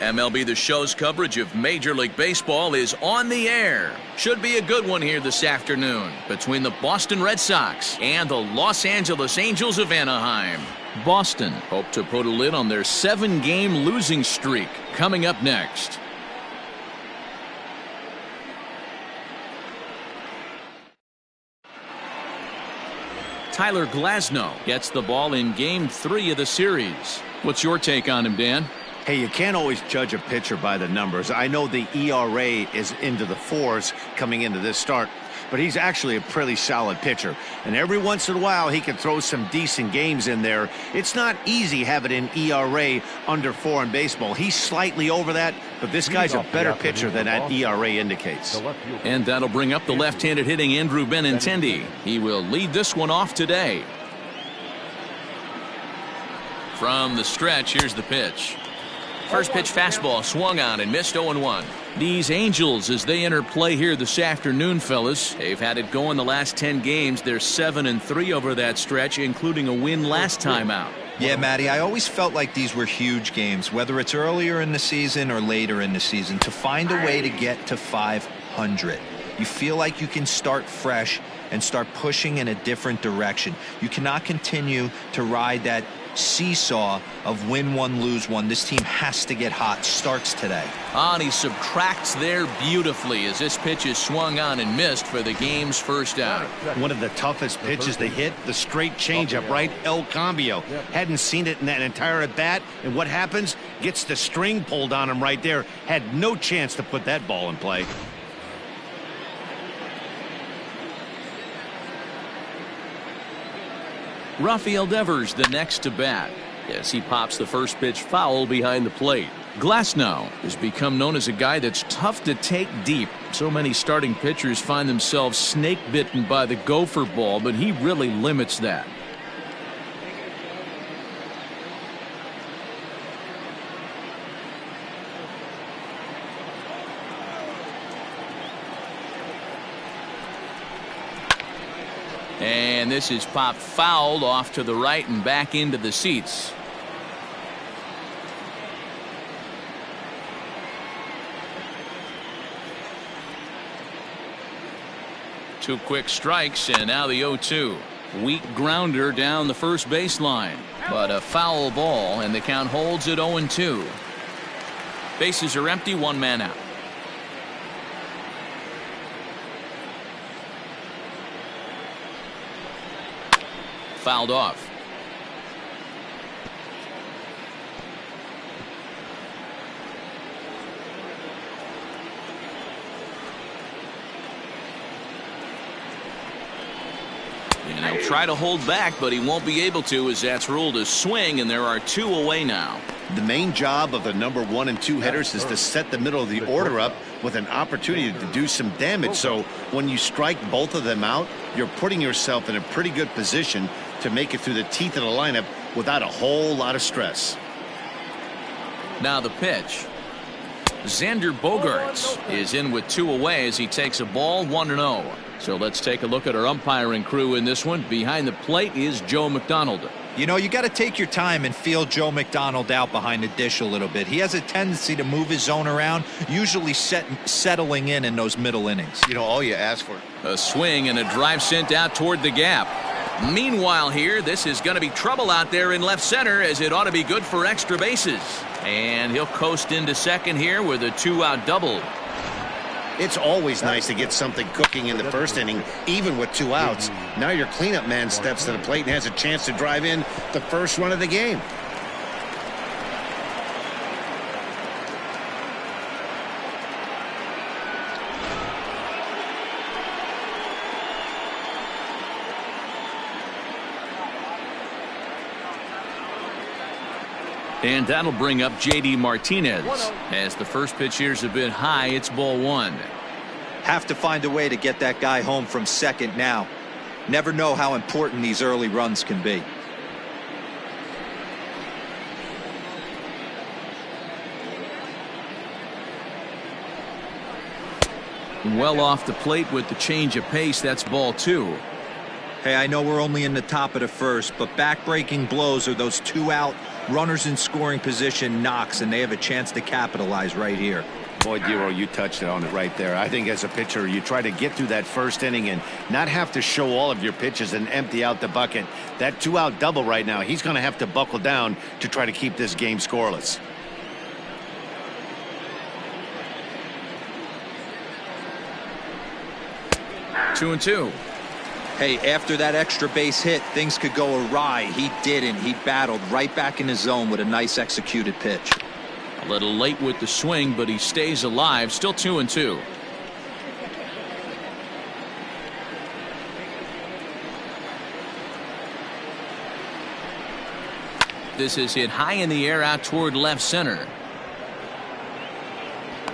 MLB The Show's coverage of Major League Baseball is on the air. Should be a good one here this afternoon between the Boston Red Sox and the Los Angeles Angels of Anaheim. Boston hope to put a lid on their 7-game losing streak. Coming up next. Tyler Glasnow gets the ball in Game 3 of the series. What's your take on him, Dan? Hey, you can't always judge a pitcher by the numbers. I know the ERA is into the 4s coming into this start, but he's actually a pretty solid pitcher. And every once in a while, he can throw some decent games in there. It's not easy having an ERA under 4 in baseball. He's slightly over that, but this guy's a better pitcher than that ERA indicates. And that'll bring up the left-handed hitting Andrew Benintendi. He will lead this one off today. From the stretch, here's the pitch. First pitch fastball swung on and missed 0-1. These Angels, as they enter play here this afternoon, fellas, they've had it going the last 10 games. They're 7-3 over that stretch, including a win last time out. Yeah, Matty, I always felt like these were huge games, whether it's earlier in the season or later in the season, to find a way to get to 500. You feel like you can start fresh and start pushing in a different direction. You cannot continue to ride that seesaw of win one, lose one. This team has to get hot. Starts today. And he subtracts there beautifully as this pitch is swung on and missed for the game's first out. One of the toughest pitches to hit, the straight changeup, right? El Cambio. Hadn't seen it in that entire at bat, and what happens? Gets the string pulled on him right there. Had no chance to put that ball in play. Rafael Devers the next to bat. Yes, he pops the first pitch foul behind the plate. Glasnow has become known as a guy that's tough to take deep. So many starting pitchers find themselves snake bitten by the gopher ball, but he really limits that. And this is popped fouled off to the right and back into the seats. Two quick strikes, and now the 0-2. Weak grounder down the first baseline, but a foul ball, and the count holds at 0-2. Bases are empty, one man out. Fouled off. And he'll try to hold back, but he won't be able to, as that's ruled a swing, and there are 2 away now. The main job of the number 1 and 2 hitters is to set the middle of the order up with an opportunity to do some damage. So when you strike both of them out, you're putting yourself in a pretty good position to make it through the teeth of the lineup without a whole lot of stress. Now the pitch. Xander Bogaerts is in with 2 away as he takes a ball 1-0. So let's take a look at our umpiring crew in this one. Behind the plate is Joe McDonald. You know, you got to take your time and feel Joe McDonald out behind the dish a little bit. He has a tendency to move his zone around, usually settling in those middle innings. You know, all you ask for. A swing and a drive sent out toward the gap. Meanwhile here, this is going to be trouble out there in left center, as it ought to be good for extra bases. And he'll coast into second here with a 2-out double. It's always nice to get something cooking in the first inning, even with 2 outs. Now your cleanup man steps to the plate and has a chance to drive in the first run of the game. And that'll bring up J.D. Martinez. As the first pitch here is a bit high, it's ball 1. Have to find a way to get that guy home from second now. Never know how important these early runs can be. Well off the plate with the change of pace. That's ball 2. Hey, I know we're only in the top of the first, but back-breaking blows are those 2-out runners in scoring position knocks, and they have a chance to capitalize right here. Boy, Dero, you touched it on it right there. I think as a pitcher, you try to get through that first inning and not have to show all of your pitches and empty out the bucket. That 2-out double right now, he's going to have to buckle down to try to keep this game scoreless. Two and two. Hey, after that extra base hit, things could go awry. He didn't. He battled right back in his zone with a nice executed pitch. A little late with the swing, but he stays alive. Still 2 and 2. This is hit high in the air out toward left center.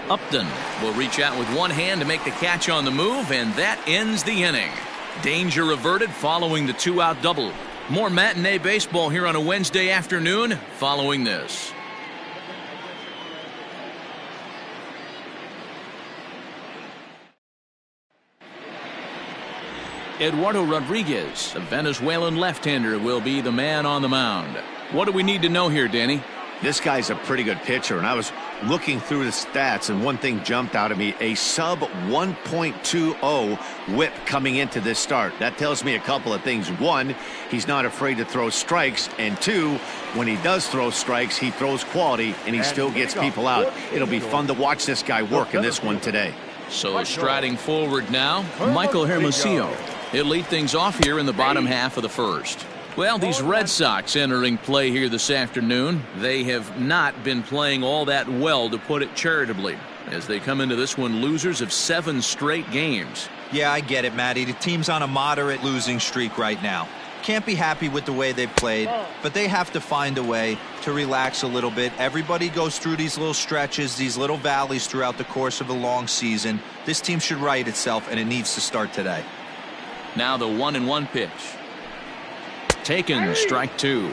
Upton will reach out with one hand to make the catch on the move, and that ends the inning. Danger averted following the 2-out double. More matinee baseball here on a Wednesday afternoon following this. Eduardo Rodriguez, a Venezuelan left-hander, will be the man on the mound. What do we need to know here, Danny? This guy's a pretty good pitcher, and I was looking through the stats, and one thing jumped out at me: a sub 1.20 whip coming into this start. That tells me a couple of things. One, he's not afraid to throw strikes, and two, when he does throw strikes, he throws quality, and he still gets people out. It'll be fun to watch this guy work in this one today. So striding forward now, Michael Hermosillo. He'll lead things off here in the bottom half of the first. Well, these Red Sox entering play here this afternoon, they have not been playing all that well, to put it charitably, as they come into this one losers of 7 straight games. Yeah, I get it, Matty. The team's on a moderate losing streak right now. Can't be happy with the way they've played, but they have to find a way to relax a little bit. Everybody goes through these little stretches, these little valleys throughout the course of a long season. This team should right itself, and it needs to start today. Now the 1-1 pitch. Taken, strike 2.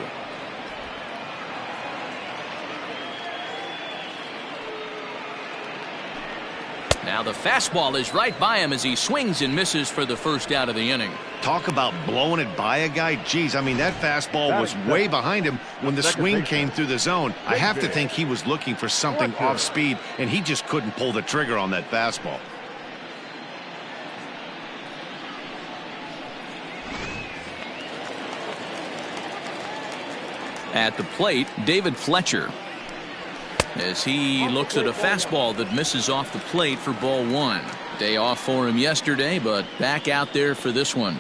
Now the fastball is right by him as he swings and misses for the first out of the inning. Talk about blowing it by a guy. Geez, I mean, that fastball was way behind him when the swing came through the zone. I have to think he was looking for something off speed, and he just couldn't pull the trigger on that fastball. At the plate, David Fletcher, as he looks at a fastball that misses off the plate for ball 1. Day off for him yesterday, but back out there for this one.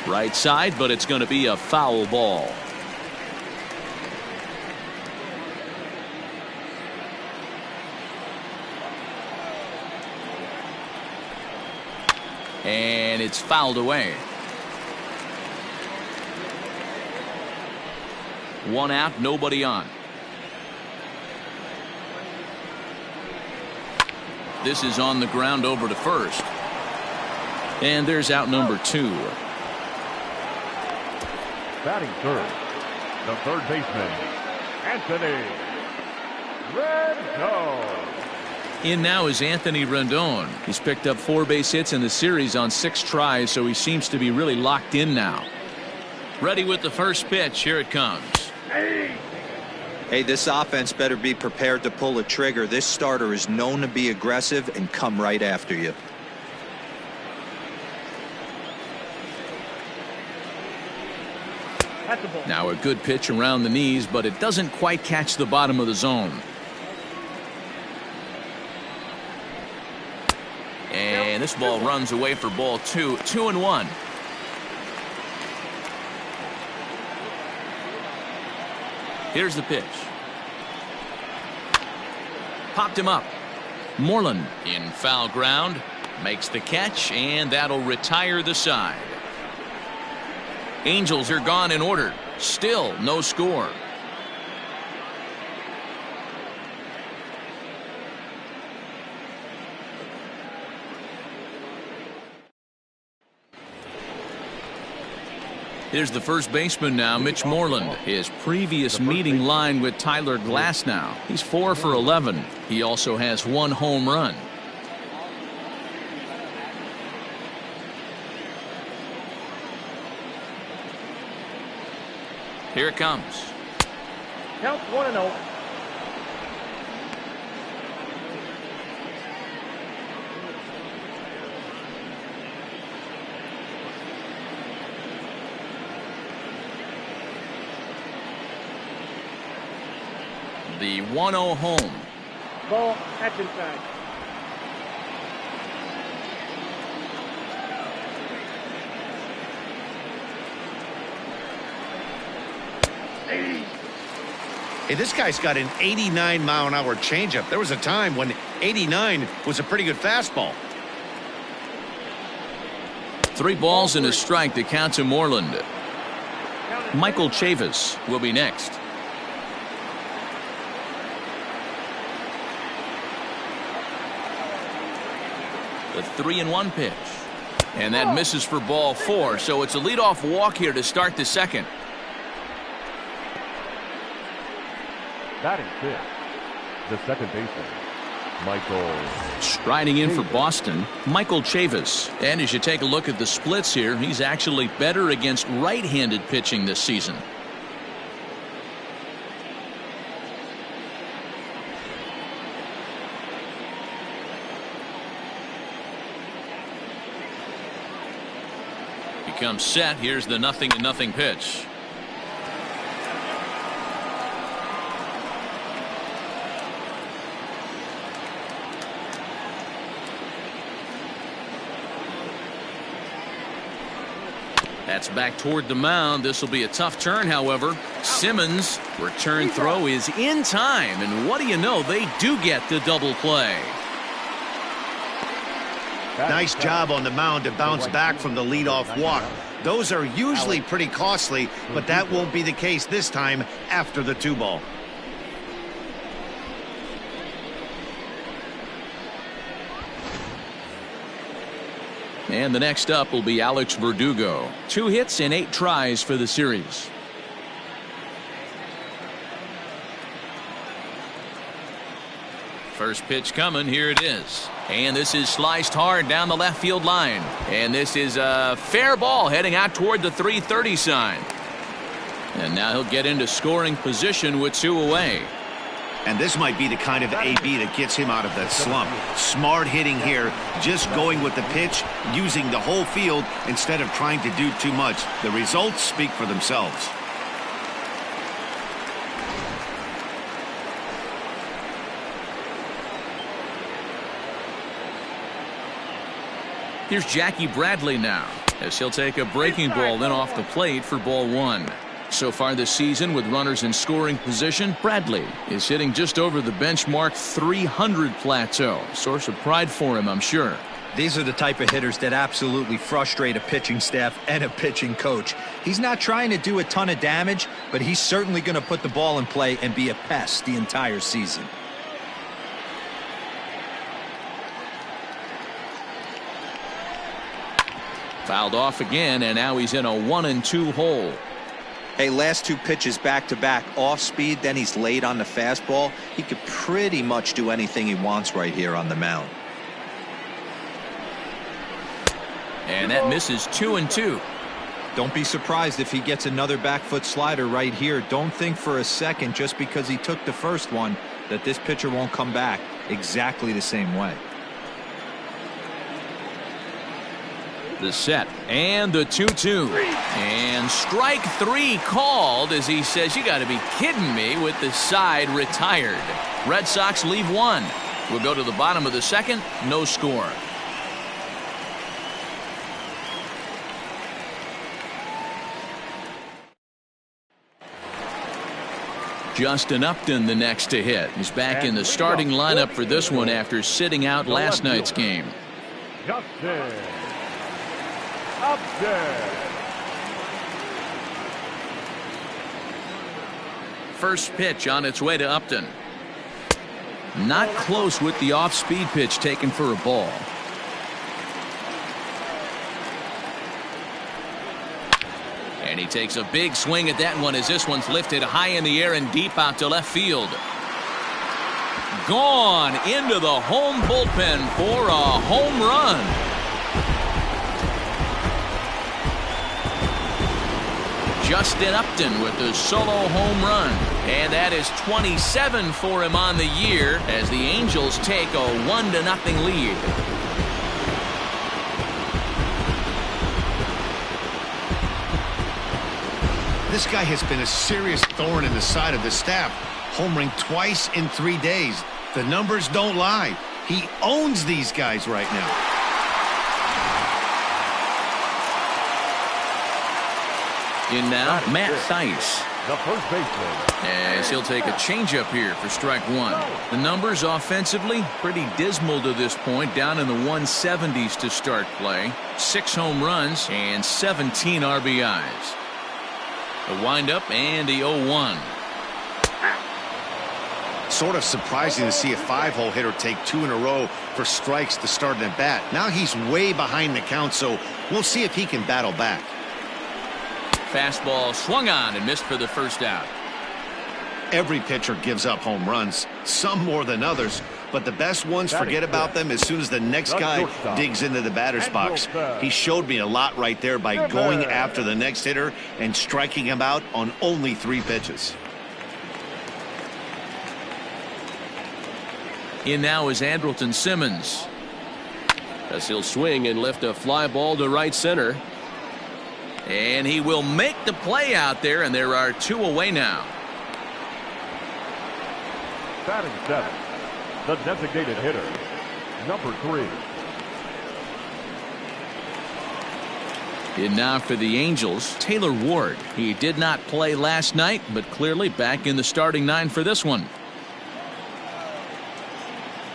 Right side, but it's going to be a foul ball. And it's fouled away. 1 out, nobody on. This is on the ground over to first. And there's out number 2. Batting third, the third baseman, Anthony Rendon. In now is Anthony Rendon. He's picked up 4 base hits in the series on 6 tries, so he seems to be really locked in now. Ready with the first pitch. Here it comes. Hey, this offense better be prepared to pull a trigger. This starter is known to be aggressive and come right after you. Now a good pitch around the knees, but it doesn't quite catch the bottom of the zone. And this ball runs away for ball 2. 2-1. Here's the pitch. Popped him up. Moreland in foul ground. Makes the catch, and that'll retire the side. Angels are gone in order. Still no score. Here's the first baseman now, Mitch Moreland. His previous meeting line with Tyler Glasnow. He's 4 for 11. He also has 1 home run. Here it comes. Count 1-0. The 1-0 home. Ball, that's inside. Hey, this guy's got an 89-mile-an-hour changeup. There was a time when 89 was a pretty good fastball. 3 balls and a strike to count to Moreland. Michael Chavis will be next. The 3-1 pitch. And that misses for ball 4, so it's a leadoff walk here to start the second. Batting fifth, the second baseman, Michael. Striding in for Boston, Michael Chavis. And as you take a look at the splits here, he's actually better against right-handed pitching this season. He comes set. Here's the 0-0 pitch. That's back toward the mound. This will be a tough turn, however. Simmons' return throw is in time, and what do you know? They do get the double play. Nice job on the mound to bounce back from the leadoff walk. Those are usually pretty costly, but that won't be the case this time after the 2-ball. And the next up will be Alex Verdugo. 2 hits and 8 tries for the series. First pitch coming. Here it is. And this is sliced hard down the left field line. And this is a fair ball heading out toward the 330 sign. And now he'll get into scoring position with 2 away. And this might be the kind of AB that gets him out of that slump. Smart hitting here, just going with the pitch, using the whole field instead of trying to do too much. The results speak for themselves. Here's Jackie Bradley now, as he'll take a breaking ball then off the plate for ball 1. So far this season, with runners in scoring position, Bradley is hitting just over the benchmark 300 plateau. Source of pride for him, I'm sure. These are the type of hitters that absolutely frustrate a pitching staff and a pitching coach. He's not trying to do a ton of damage, but he's certainly going to put the ball in play and be a pest the entire season. Fouled off again, and now he's in a 1-2 hole. Hey, last 2 pitches back-to-back, off speed, then he's late on the fastball. He could pretty much do anything he wants right here on the mound. And that misses 2-2. Don't be surprised if he gets another back foot slider right here. Don't think for a second, just because he took the first one, that this pitcher won't come back exactly the same way. The set and the 2-2, and strike 3 called as he says, you got to be kidding me, with the side retired. Red Sox leave 1. We'll go to the bottom of the second. No score. Justin Upton the next to hit. He's back in the starting lineup for this one after sitting out last night's game. Justin Upton. First pitch on its way to Upton. Not close with the off-speed pitch taken for a ball. And And he takes a big swing at that one as this one's lifted high in the air and deep out to left field. Gone into the home bullpen for a home run. Justin Upton with the solo home run. And that is 27 for him on the year as the Angels take a 1-0 lead. This guy has been a serious thorn in the side of the staff, homering twice in 3 days. The numbers don't lie. He owns these guys right now. In now, Matt Theis. The first baseman. As he'll take a changeup here for strike one. The numbers offensively pretty dismal to this point, down in the 170s to start play. 6 home runs and 17 RBIs. The windup and the 0-1. Sort of surprising to see a 5-hole hitter take 2 in a row for strikes to start an at-bat. Now he's way behind the count, so we'll see if he can battle back. Fastball swung on and missed for the first out. Every pitcher gives up home runs, some more than others, but the best ones forget about them as soon as the next guy digs into the batter's box. He showed me a lot right there by going after the next hitter and striking him out on only 3 pitches. In now is Andrelton Simmons. As he'll swing and lift a fly ball to right center. And he will make the play out there, and there are 2 away now. Batting 7, the designated hitter, number 3. In now for the Angels, Taylor Ward. He did not play last night, but clearly back in the starting 9 for this one.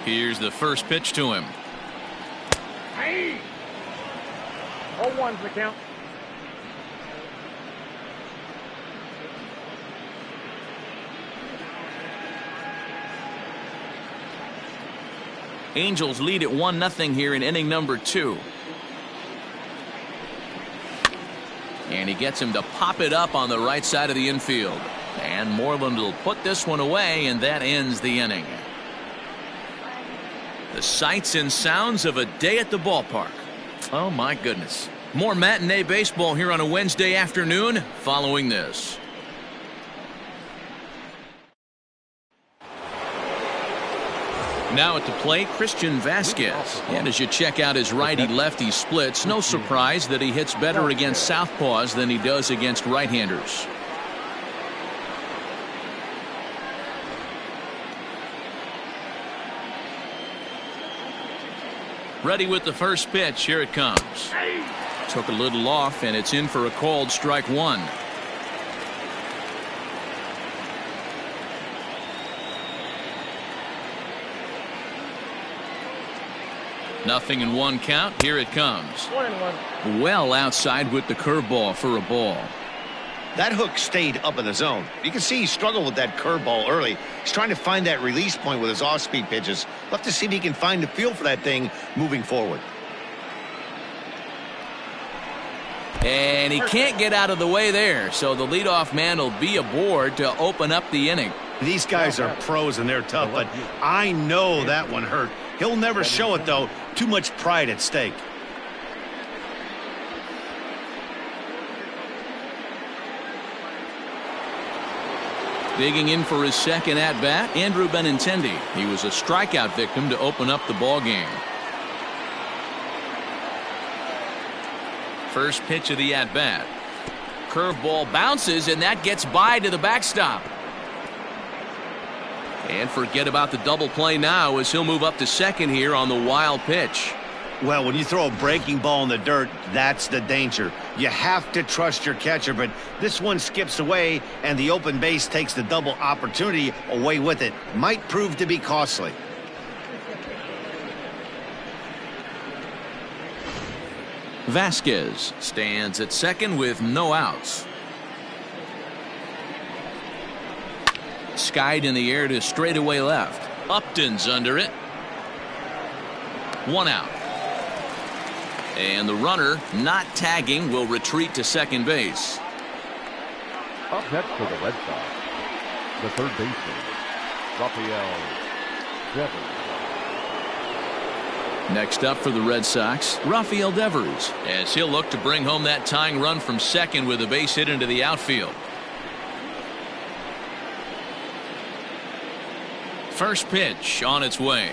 Here's the first pitch to him. Hey! 0-1's the count. Angels lead at 1-0 here in inning number 2. And he gets him to pop it up on the right side of the infield. And Moreland will put this one away, and that ends the inning. The sights and sounds of a day at the ballpark. Oh, my goodness. More matinee baseball here on a Wednesday afternoon following this. Now at the plate, Christian Vasquez. And as you check out his righty-lefty splits, no surprise that he hits better against southpaws than he does against right-handers. Ready with the first pitch. Here it comes. Took a little off, and it's in for a called strike 1. Nothing in 1 count. Here it comes. 1-1. Well outside with the curveball for a ball. That hook stayed up in the zone. You can see he struggled with that curveball early. He's trying to find that release point with his off-speed pitches. We'll have to see if he can find the feel for that thing moving forward. And he can't get out of the way there, so the leadoff man will be aboard to open up the inning. These guys are pros and they're tough, but I know that one hurt. He'll never show it, though. Too much pride at stake. Digging in for his second at-bat, Andrew Benintendi. He was a strikeout victim to open up the ball game. First pitch of the at-bat. Curveball bounces, and that gets by to the backstop. And forget about the double play now as he'll move up to second here on the wild pitch. Well, when you throw a breaking ball in the dirt, that's the danger. You have to trust your catcher, but this one skips away, and the open base takes the double opportunity away with it. Might prove to be costly. Vasquez stands at second with no outs. Skied in the air to straightaway left. Upton's under it. 1 out. And the runner not tagging will retreat to second base. Up next for the Red Sox, the third baseman, Rafael Devers. Next up for the Red Sox, Rafael Devers, as he'll look to bring home that tying run from second with a base hit into the outfield. First pitch on its way.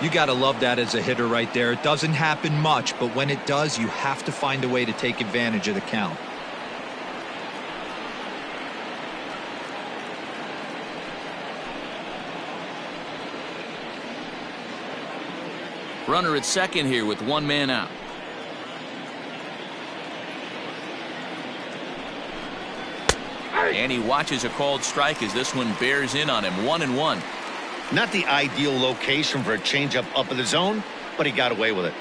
You got to love that as a hitter right there. It doesn't happen much, but when it does, you have to find a way to take advantage of the count. Runner at second here with one man out. And he watches a called strike as this one bears in on him. 1-1. Not the ideal location for a changeup up in the zone, but he got away with it.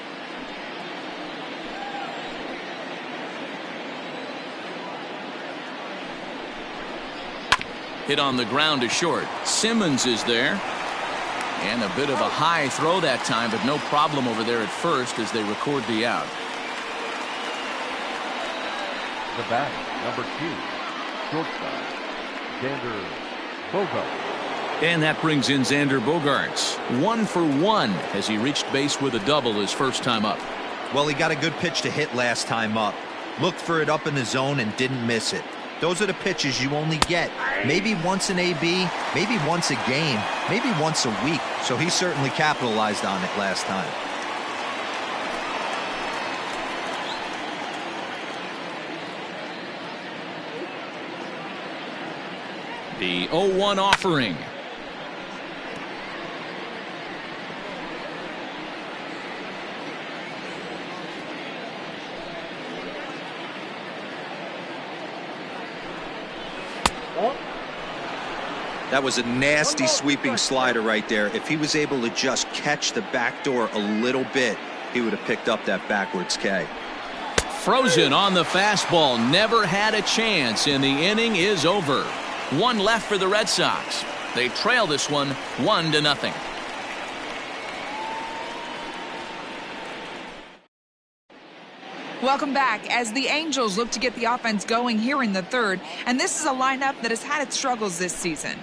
Hit on the ground to short. Simmons is there. And a bit of a high throw that time, but no problem over there at first as they record the out. The bat, number 2, shortstop, Xander Bogaerts. And that brings in Xander Bogaerts. 1 for 1 as he reached base with a double his first time up. Well, he got a good pitch to hit last time up. Looked for it up in the zone and didn't miss it. Those are the pitches you only get maybe once in AB, maybe once a game, maybe once a week. So he certainly capitalized on it last time. The 0-1 offering. That was a nasty sweeping slider right there. If he was able to just catch the back door a little bit, he would have picked up that backwards K. Frozen on the fastball. Never had a chance, and the inning is over. One left for the Red Sox. They trail this one 1-0. Welcome back as the Angels look to get the offense going here in the third, and this is a lineup that has had its struggles this season.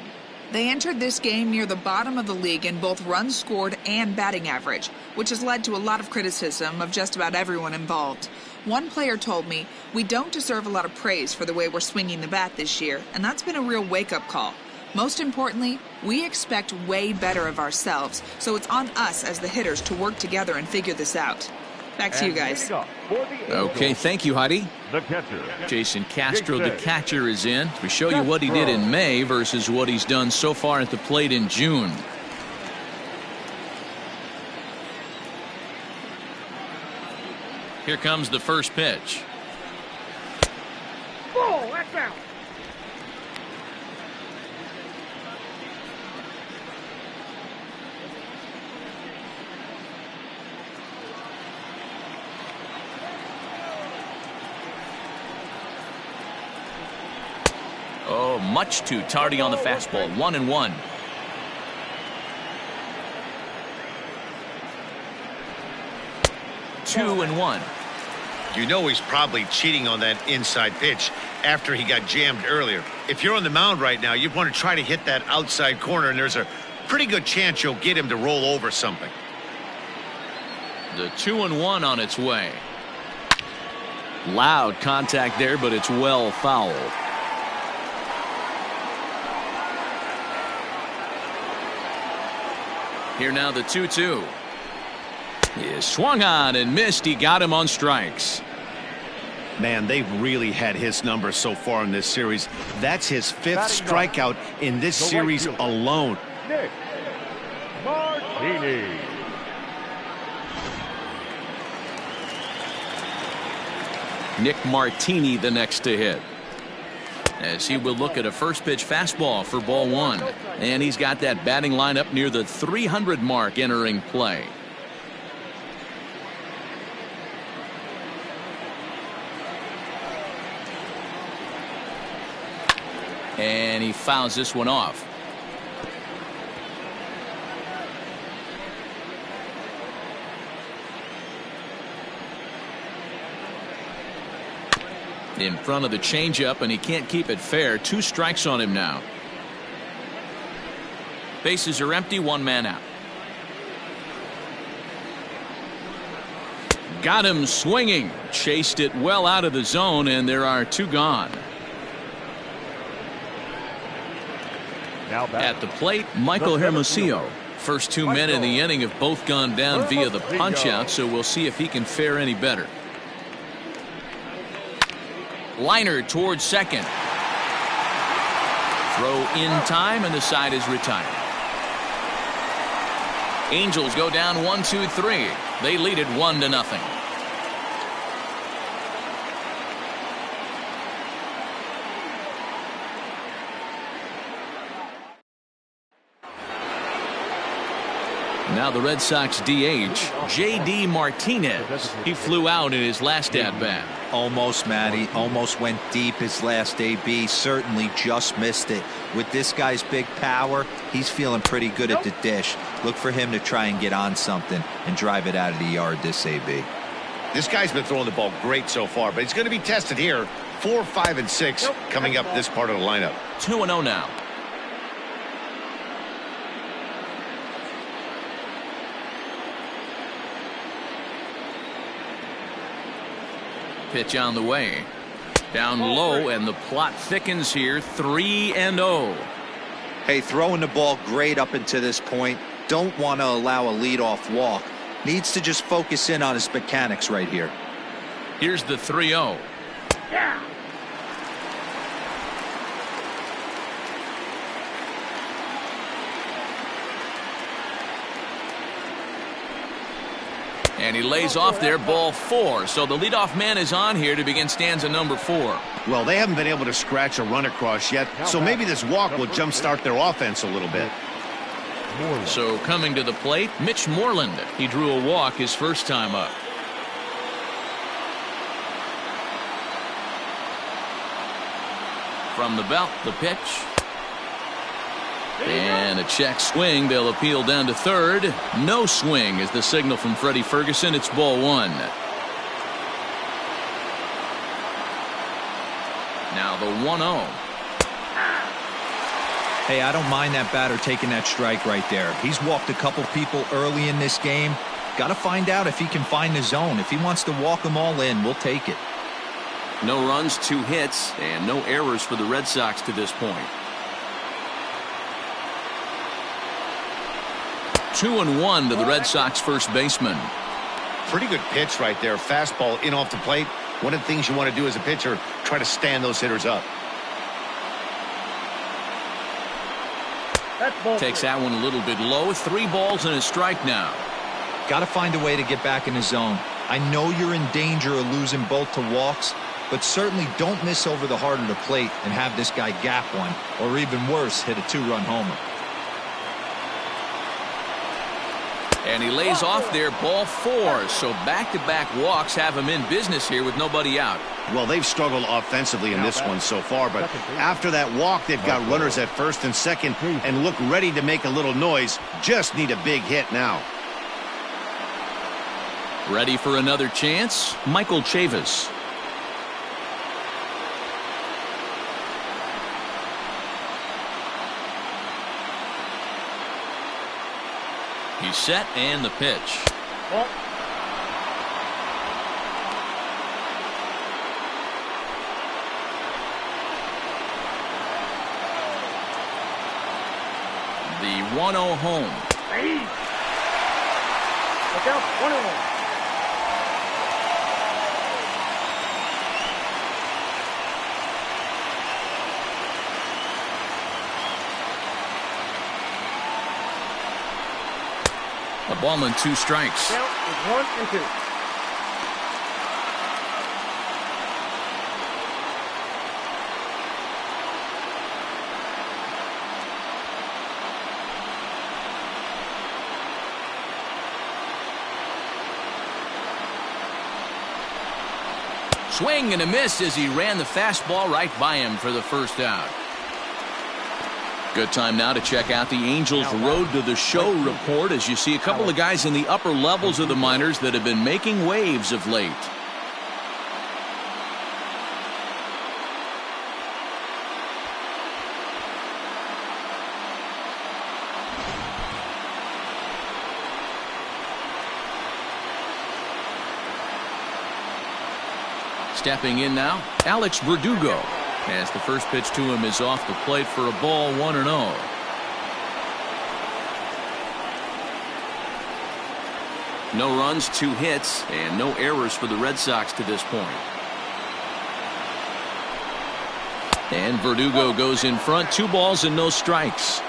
They entered this game near the bottom of the league in both runs scored and batting average, which has led to a lot of criticism of just about everyone involved. One player told me, "We don't deserve a lot of praise for the way we're swinging the bat this year," and that's been a real wake-up call. Most importantly, we expect way better of ourselves, so it's on us as the hitters to work together and figure this out. Back to you guys. Okay, thank you, Heidi. The catcher, Jason Castro, the catcher, is in. We show you what he did in May versus what he's done so far at the plate in June. Here comes the first pitch. Ball, that's out. Oh, much too tardy on the fastball. 1-1. Two and one. You know he's probably cheating on that inside pitch after he got jammed earlier. If you're on the mound right now, you want to try to hit that outside corner, and there's a pretty good chance you'll get him to roll over something. The 2-1 on its way. Loud contact there, but it's well fouled. Here now the 2-2. He swung on and missed. He got him on strikes. Man, they've really had his number so far in this series. That's his 5th strikeout in this series alone. Nick Martini. Nick Martini the next to hit, as he will look at a first pitch fastball for ball one. And he's got that batting lineup near the 300 mark entering play. And he fouls this one off. In front of the changeup, and he can't keep it fair. 2 strikes on him now. Bases are empty, 1 man out. Got him swinging. Chased it well out of the zone, and there are 2 gone. Now back. At the plate, Michael Hermosillo. First 2 men in the inning have both gone down via the punch-out, so we'll see if he can fare any better. Liner towards second. Throw in time, and the side is retired. Angels go down 1-2-3. They lead it 1-0. Now the Red Sox DH, J.D. Martinez. He flew out in his last at-bat. Almost, Matty. Almost went deep his last AB. Certainly just missed it. With this guy's big power, he's feeling pretty good at the dish. Look for him to try and get on something and drive it out of the yard this AB. This guy's been throwing the ball great so far, but he's going to be tested here. 4, 5, and 6 coming up this part of the lineup. 2-0 now. Pitch on the way. Down low, and the plot thickens here. 3-0. Hey, throwing the ball great up until this point. Don't want to allow a leadoff walk. Needs to just focus in on his mechanics right here. Here's the 3-0. Yeah. And he lays off there, ball 4. So the leadoff man is on here to begin stanza number 4. Well, they haven't been able to scratch a run across yet, so maybe this walk will jumpstart their offense a little bit. So coming to the plate, Mitch Moreland. He drew a walk his first time up. From the belt, the pitch. And a check swing. They'll appeal down to third. No swing is the signal from Freddie Ferguson. It's ball 1. Now the 1-0. Hey, I don't mind that batter taking that strike right there. He's walked a couple people early in this game. Got to find out if he can find the zone. If he wants to walk them all in, we'll take it. No runs, 2 hits, and no errors for the Red Sox to this point. 2-1 to the Red Sox first baseman. Pretty good pitch right there. Fastball in off the plate. One of the things you want to do as a pitcher, try to stand those hitters up. Takes that one a little bit low. 3 balls and a strike now. Got to find a way to get back in the zone. I know you're in danger of losing both to walks, but certainly don't miss over the heart of the plate and have this guy gap one, or even worse, hit a 2-run homer. And he lays off there, ball 4. So back-to-back walks have him in business here with nobody out. Well, they've struggled offensively in this one so far, but after that walk, they've got runners at first and second and look ready to make a little noise. Just need a big hit now. Ready for another chance? Michael Chavis. He's set, and the pitch. The 1-0 home. Look out, 1-0. A ball and 2 strikes. Count is 1 and 2. Swing and a miss as he ran the fastball right by him for the first out. Good time now to check out the Angels Road to the Show report as you see a couple of guys in the upper levels of the minors that have been making waves of late. Stepping in now, Alex Verdugo. As the first pitch to him is off the plate for a ball, 1-0. No runs, 2 hits, and no errors for the Red Sox to this point. And Verdugo goes in front, 2 balls and no strikes.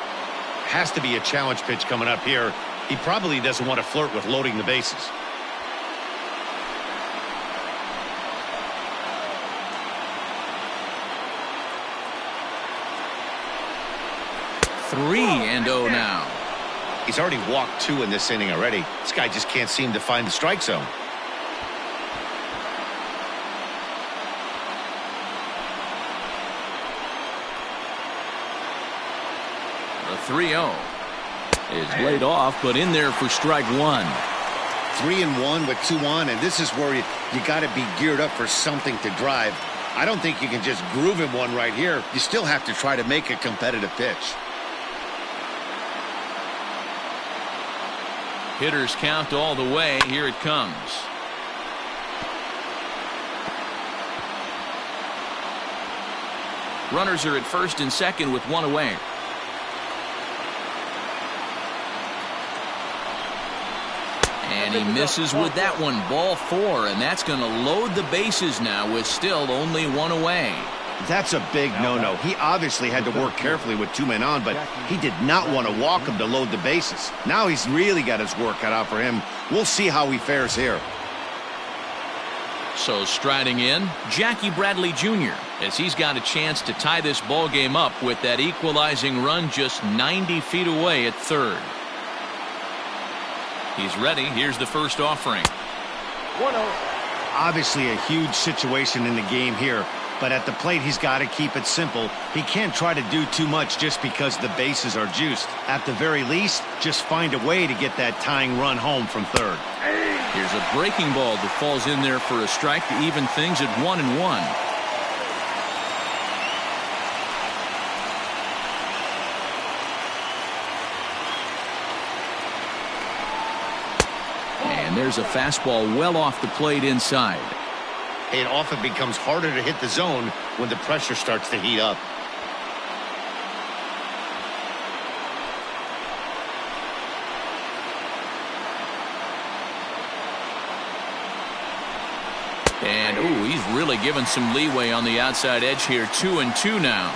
Has to be a challenge pitch coming up here. He probably doesn't want to flirt with loading the bases. Three and 0 now. He's already walked 2 in this inning already. This guy just can't seem to find the strike zone. The 3-0 is laid off, but in there for strike 1. 3-1 with 2 on, and this is where you got to be geared up for something to drive. I don't think you can just groove him one right here. You still have to try to make a competitive pitch. Hitters count all the way. Here it comes. Runners are at first and second with 1 away. And he misses with that one. Ball 4, and that's going to load the bases now with still only 1 away. That's a big no-no. He obviously had to work carefully with 2 men on, but he did not want to walk him to load the bases. Now he's really got his work cut out for him. We'll see how he fares here. So striding in, Jackie Bradley Jr., as he's got a chance to tie this ball game up with that equalizing run just 90 feet away at third. He's ready. Here's the first offering. 1-0. Obviously a huge situation in the game here, but at the plate he's got to keep it simple. He can't try to do too much just because the bases are juiced. At the very least, just find a way to get that tying run home from third. Here's a breaking ball that falls in there for a strike to even things at 1-1. And there's a fastball well off the plate inside. It often becomes harder to hit the zone when the pressure starts to heat up. And, ooh, he's really given some leeway on the outside edge here. 2-2 now.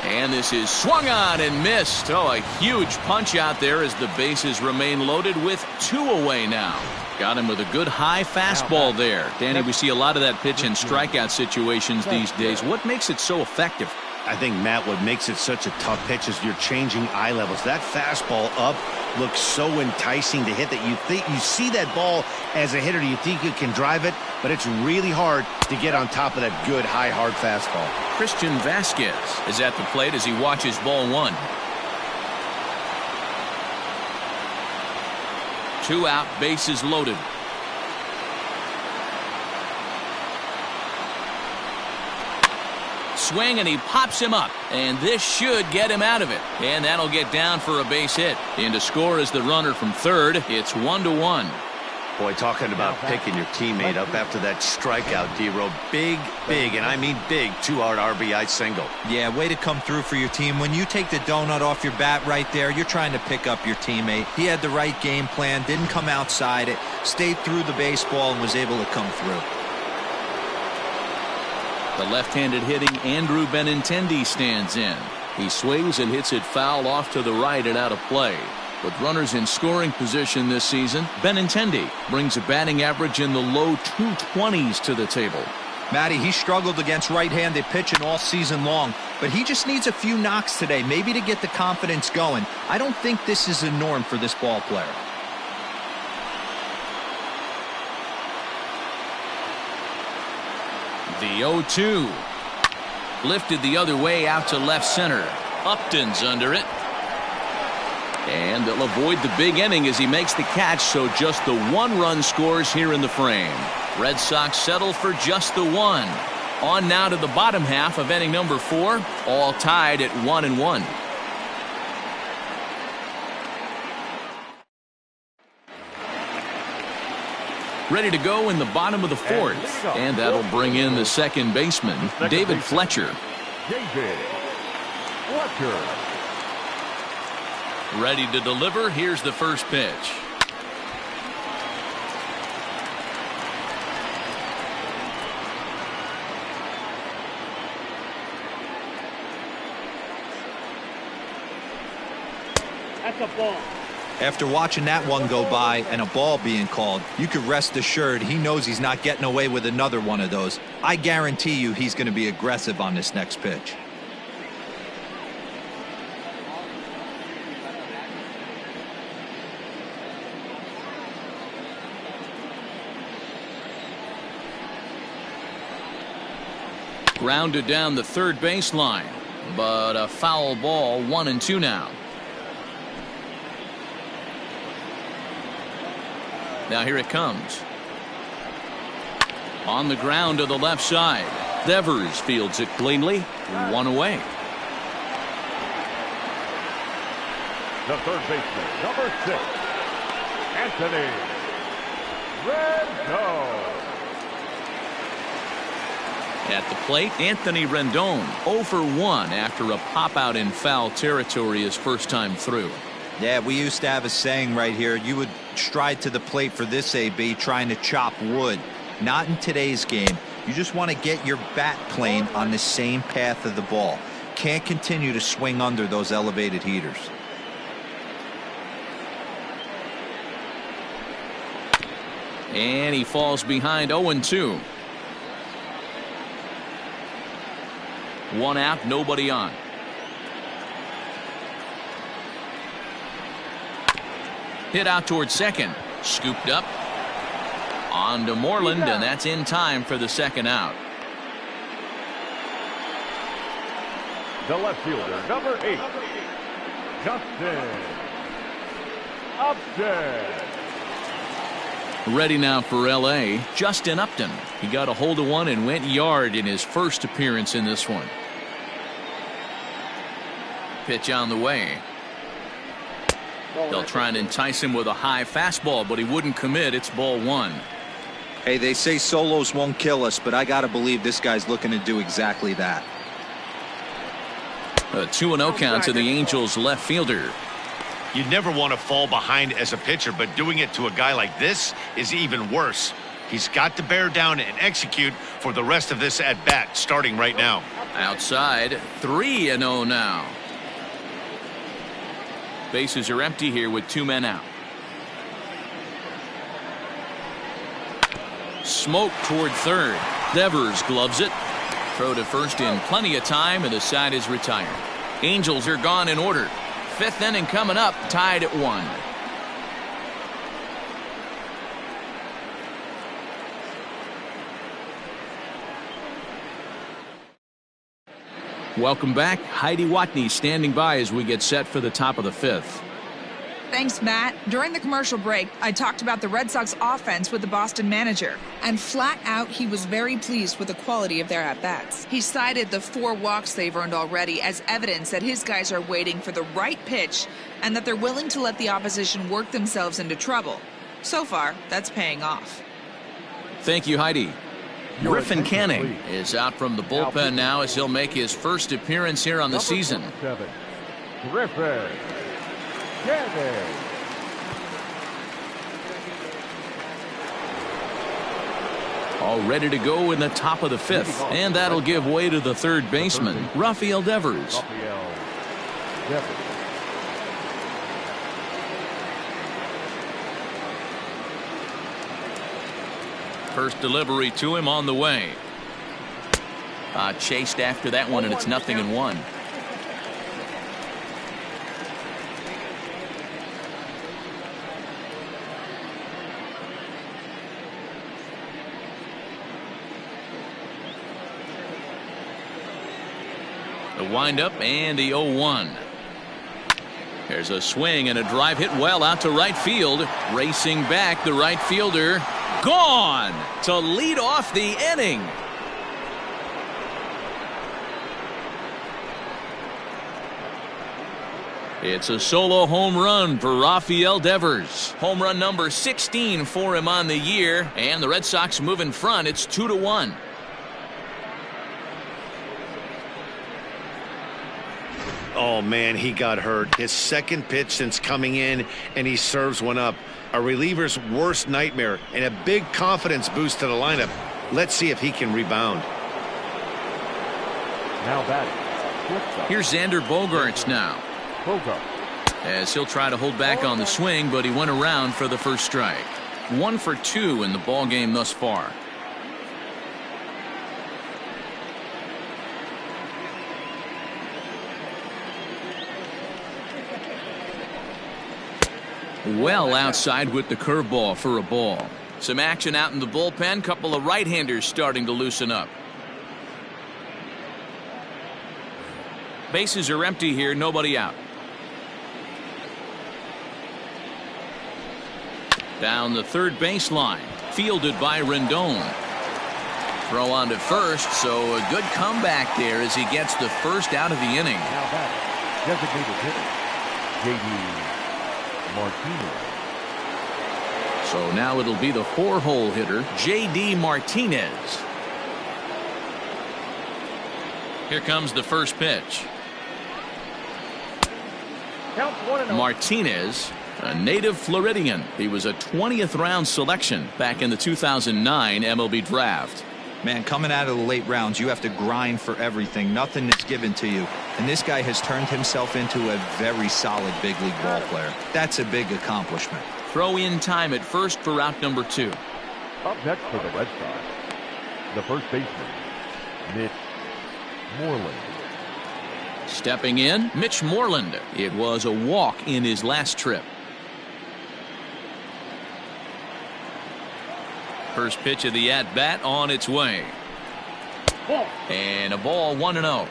And this is swung on and missed. Oh, a huge punch out there as the bases remain loaded with 2 away now. Got him with a good high fastball there. Danny, we see a lot of that pitch in strikeout situations these days. What makes it so effective? I think, Matt, what makes it such a tough pitch is you're changing eye levels. That fastball up looks so enticing to hit that you see that ball as a hitter, you think you can drive it, but it's really hard to get on top of that good high hard fastball. Christian Vasquez is at the plate as he watches ball 1. 2 out, bases loaded. Swing, and he pops him up, and this should get him out of it, and that'll get down for a base hit. In to score is the runner from third. It's 1-1. Boy, talking about picking your teammate up after that strikeout, D-Row. Big, and I mean big, 2-out RBI single. Yeah, way to come through for your team. When you take the donut off your bat right there, you're trying to pick up your teammate. He had the right game plan, didn't come outside it, stayed through the baseball, and was able to come through. The left-handed hitting Andrew Benintendi stands in. He swings and hits it foul off to the right and out of play. With runners in scoring position this season, Benintendi brings a batting average in the low 220s to the table. Matty, he struggled against right-handed pitching all season long, but he just needs a few knocks today, maybe to get the confidence going. I don't think this is a norm for this ball player. The 0-2. Lifted the other way out to left center. Upton's under it. And they'll avoid the big inning as he makes the catch, so just the 1 run scores here in the frame. Red Sox settle for just the 1. On now to the bottom half of inning number 4, all tied at 1-1. Ready to go in the bottom of the fourth. And that'll bring in the second baseman, David Fletcher. David Fletcher. Ready to deliver. Here's the first pitch. That's a ball. After watching that one go by and a ball being called, you could rest assured he knows he's not getting away with another one of those. I guarantee you he's going to be aggressive on this next pitch. Grounded down the third baseline, but a foul ball, 1-2 now. Now here it comes. On the ground to the left side. Devers fields it cleanly. 1 away. The third baseman, number 6, Anthony Rendon. At the plate, Anthony Rendon 0 for 1 after a pop out in foul territory his first time through. Yeah, we used to have a saying right here. You would stride to the plate for this AB trying to chop wood. Not in today's game. You just want to get your bat plane on the same path of the ball. Can't continue to swing under those elevated heaters. And he falls behind 0-2. 1 out, nobody on. Hit out towards second. Scooped up. On to Moreland, and that's in time for the second out. The left fielder, number 8, Justin Upton. Ready now for L.A., Justin Upton. He got a hold of one and went yard in his first appearance in this one. Pitch on the way. They'll try and entice him with a high fastball, but he wouldn't commit. It's ball 1. Hey, they say solos won't kill us, but I got to believe this guy's looking to do exactly that. A 2-0 count to the Angels left fielder. You never want to fall behind as a pitcher, but doing it to a guy like this is even worse. He's got to bear down and execute for the rest of this at bat, starting right now. Outside, 3-0 now. Bases are empty here with 2 men out. Smoke toward third. Devers gloves it. Throw to first in plenty of time, and the side is retired. Angels are gone in order. 5th inning coming up, tied at 1. Welcome back. Heidi Watney standing by as we get set for the top of the 5th. Thanks, Matt. During the commercial break, I talked about the Red Sox offense with the Boston manager. And flat out, he was very pleased with the quality of their at-bats. He cited the 4 walks they've earned already as evidence that his guys are waiting for the right pitch and that they're willing to let the opposition work themselves into trouble. So far, that's paying off. Thank you, Heidi. Griffin Canning is out from the bullpen now as he'll make his first appearance here on the season. 7, Griffin Canning. All ready to go in the top of the 5th, and that'll give way to the third baseman, Rafael Devers. Rafael Devers. First delivery to him on the way. Chased after that one, and it's 0-1. The windup and the 0-1. There's a swing and a drive hit well out to right field. Racing back, the right fielder. Gone to lead off the inning. It's a solo home run for Rafael Devers. Home run number 16 for him on the year, and the Red Sox move in front. It's 2-1. Oh, man, he got hurt. His second pitch since coming in, and he serves one up. A reliever's worst nightmare and a big confidence boost to the lineup. Let's see if he can rebound. Now batting. Here's Xander Bogaerts now. As he'll try to hold back on the swing, but he went around for the first strike. 1 for 2 in the ball game thus far. Well outside with the curveball for a ball. Some action out in the bullpen. Couple of right-handers starting to loosen up. Bases are empty here. Nobody out. Down the third baseline. Fielded by Rendon. Throw on to first, so a good comeback there as he gets the first out of the inning. Now batting. Designated hitter. J.D. Martinez. So now it'll be the 4-hole hitter, J.D. Martinez. Here comes the first pitch. Martinez, a native Floridian. He was a 20th round selection back in the 2009 MLB draft. Man, coming out of the late rounds, you have to grind for everything. Nothing is given to you. And this guy has turned himself into a very solid big league ball player. That's a big accomplishment. Throw in time at first for out number 2. Up next for the Red Sox, the first baseman, Mitch Moreland. Stepping in, Mitch Moreland. It was a walk in his last trip. First pitch of the at-bat on its way. And a ball, 1-0.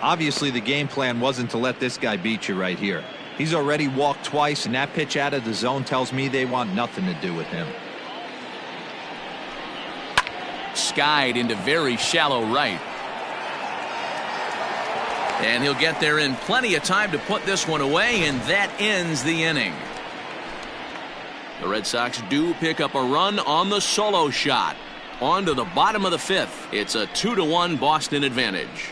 Obviously, the game plan wasn't to let this guy beat you right here. He's already walked twice, and that pitch out of the zone tells me they want nothing to do with him. Skied into very shallow right. And he'll get there in plenty of time to put this one away, and that ends the inning. The Red Sox do pick up a run on the solo shot. On to the bottom of the 5th. It's a 2-1 Boston advantage.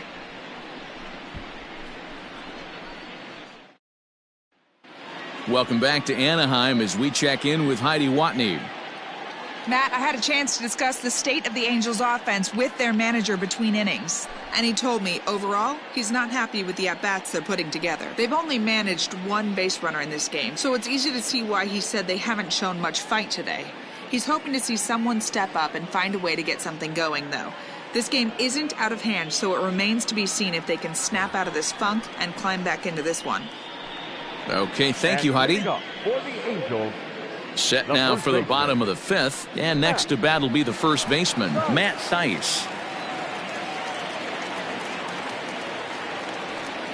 Welcome back to Anaheim as we check in with Heidi Watney. Matt, I had a chance to discuss the state of the Angels offense with their manager between innings. And he told me, overall, he's not happy with the at-bats they're putting together. They've only managed 1 base runner in this game, so it's easy to see why he said they haven't shown much fight today. He's hoping to see someone step up and find a way to get something going, though. This game isn't out of hand, so it remains to be seen if they can snap out of this funk and climb back into this one. Okay, thank you, Heidi. For the Angels, set now for the bottom of the 5th, and next to bat will be the first baseman, Matt Thaiss.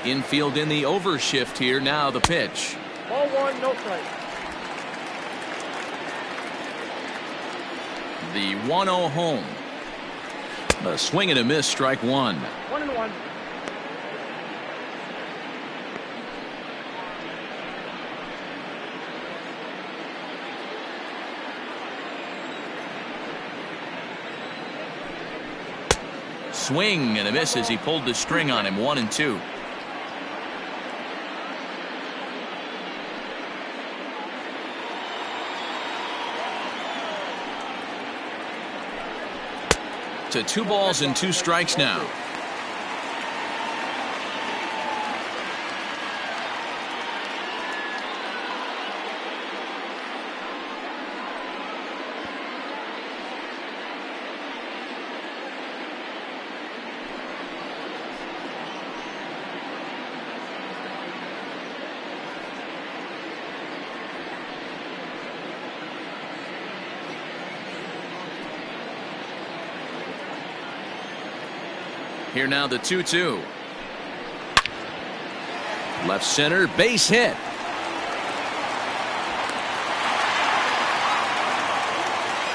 Infield in the overshift here. Now the pitch. Ball 1, no strike. The 1-0 home. A swing and a miss, strike 1. 1-1. Swing and a miss as he pulled the string on him. 1-2. To 2 balls and 2 strikes now. Here now the 2-2. Left center, base hit.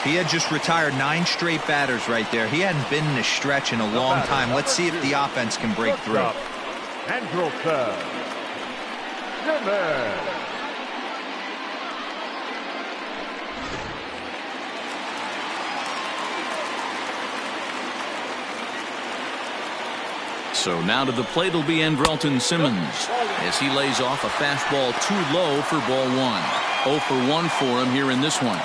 He had just retired 9 straight batters right there. He hadn't been in a stretch in a long time. Let's see if the offense can break through. Andrelton. Simmons. So now to the plate will be Andrelton Simmons as he lays off a fastball too low for ball one. 0 for 1 for him here in this one.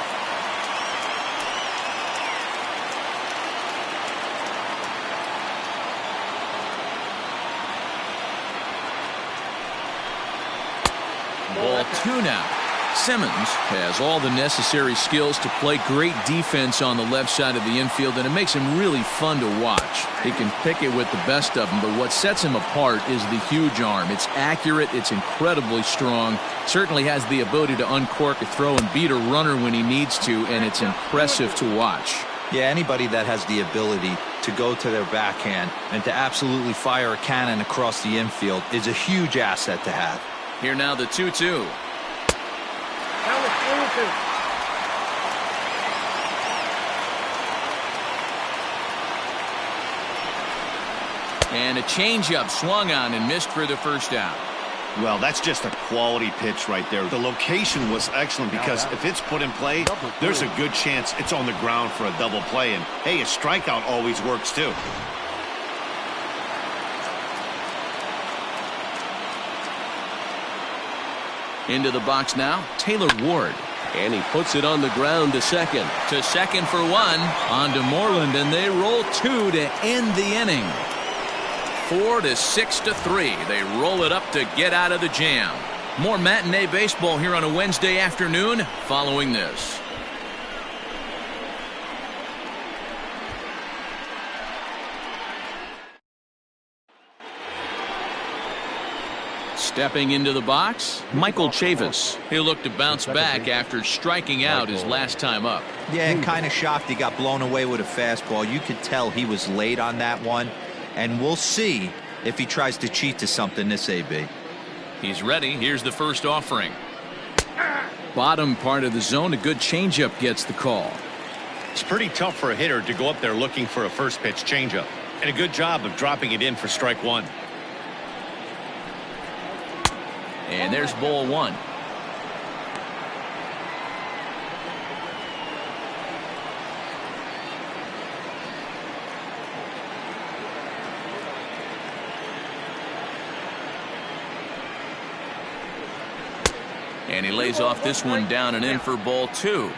Ball 2 now. Simmons has all the necessary skills to play great defense on the left side of the infield, and it makes him really fun to watch. He can pick it with the best of them, but what sets him apart is the huge arm. It's accurate, it's incredibly strong, certainly has the ability to uncork a throw and beat a runner when he needs to, and it's impressive to watch. Yeah, anybody that has the ability to go to their backhand and to absolutely fire a cannon across the infield is a huge asset to have. Here now the 2-2. And a changeup swung on and missed for the first out. Well, that's just a quality pitch right there. The location was excellent because if it's put in play, there's a good chance it's on the ground for a double play. And, hey, a strikeout always works, too. Into the box now, Taylor Ward. And he puts it on the ground to second. To second for 1. On to Moreland, and they roll 2 to end the inning. 4 to 6 to 3. They roll it up to get out of the jam. More matinee baseball here on a Wednesday afternoon following this. Stepping into the box, Michael Chavis. He'll look to bounce back after striking out his last time up. Yeah, and kind of shocked he got blown away with a fastball. You could tell he was late on that one, and we'll see if he tries to cheat to something this AB. He's ready. Here's the first offering. Bottom part of the zone, a good changeup gets the call. It's pretty tough for a hitter to go up there looking for a first pitch changeup. And a good job of dropping it in for strike 1. And there's ball 1. And he lays off this one down and in for ball 2.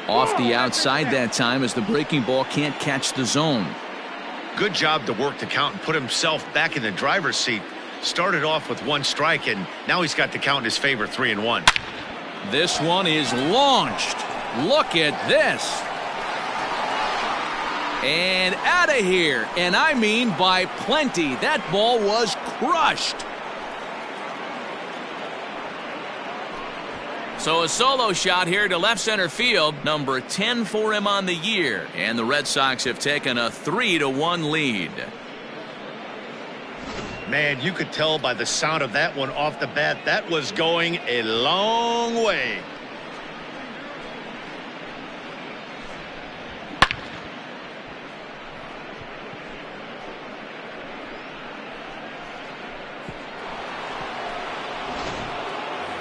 Off the outside that time as the breaking ball can't catch the zone. Good job to work the count and put himself back in the driver's seat. Started off with 1 strike, and now he's got the count in his favor, 3-1. This one is launched. Look at this. And out of here. And I mean by plenty. That ball was crushed. So a solo shot here to left center field. Number 10 for him on the year. And the Red Sox have taken a 3-1 lead. Man, you could tell by the sound of that one off the bat, that was going a long way.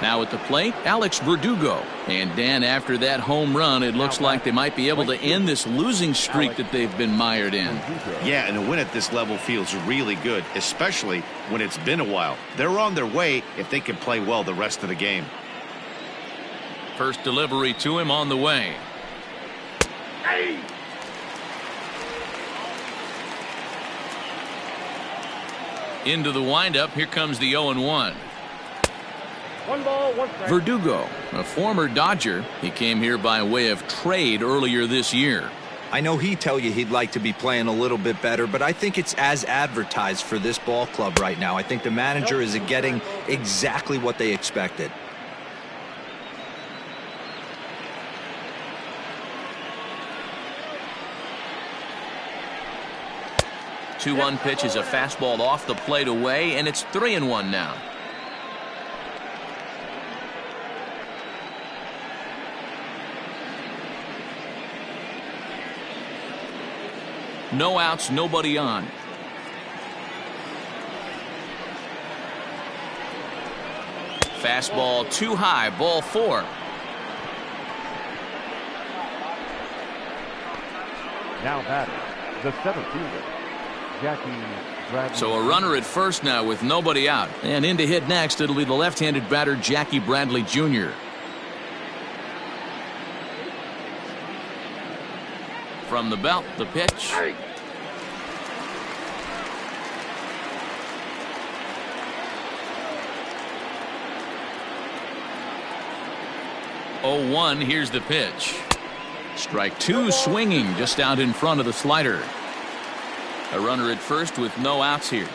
Now at the plate, Alex Verdugo. And Dan, after that home run, it looks like they might be able to end this losing streak that they've been mired in. Yeah, and a win at this level feels really good, especially when it's been a while. They're on their way if they can play well the rest of the game. First delivery to him on the way. Hey! Into the windup. Here comes the 0-1. 1 ball, 1 strike. Verdugo, a former Dodger. He came here by way of trade earlier this year. I know he'd tell you he'd like to be playing a little bit better, but I think it's as advertised for this ball club right now. I think the manager is getting exactly what they expected. 2-1 pitch is a fastball off the plate away, and it's 3-1 now. No outs, nobody on. Fastball too high, ball 4. Now batting, the 7th fielder, Jackie Bradley. So a runner at first now with nobody out. And in to hit next, it'll be the left-handed batter Jackie Bradley Jr. From the belt, the pitch. 0-1, here's the pitch. Strike 2 swinging just out in front of the slider. A runner at first with no outs here.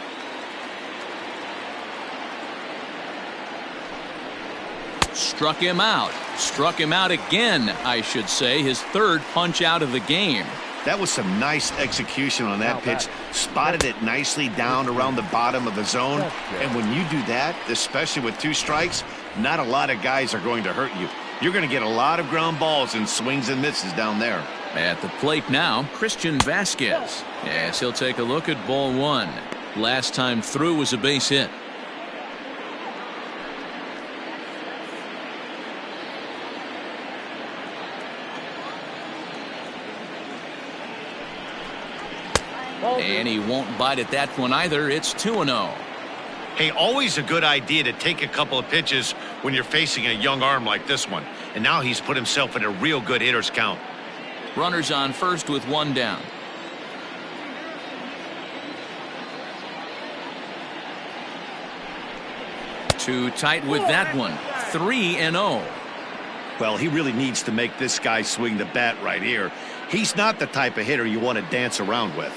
Struck him out. Struck him out again, I should say. His 3rd punch out of the game. That was some nice execution on that pitch. Spotted it nicely down around the bottom of the zone. And when you do that, especially with 2 strikes, not a lot of guys are going to hurt you. You're going to get a lot of ground balls and swings and misses down there. At the plate now, Christian Vasquez. Yes, he'll take a look at ball 1. Last time through was a base hit. And he won't bite at that one either. It's 2-0. Hey, always a good idea to take a couple of pitches when you're facing a young arm like this one. And now he's put himself in a real good hitter's count. Runners on first with 1 down. Too tight with that one. 3-0. Well, he really needs to make this guy swing the bat right here. He's not the type of hitter you want to dance around with.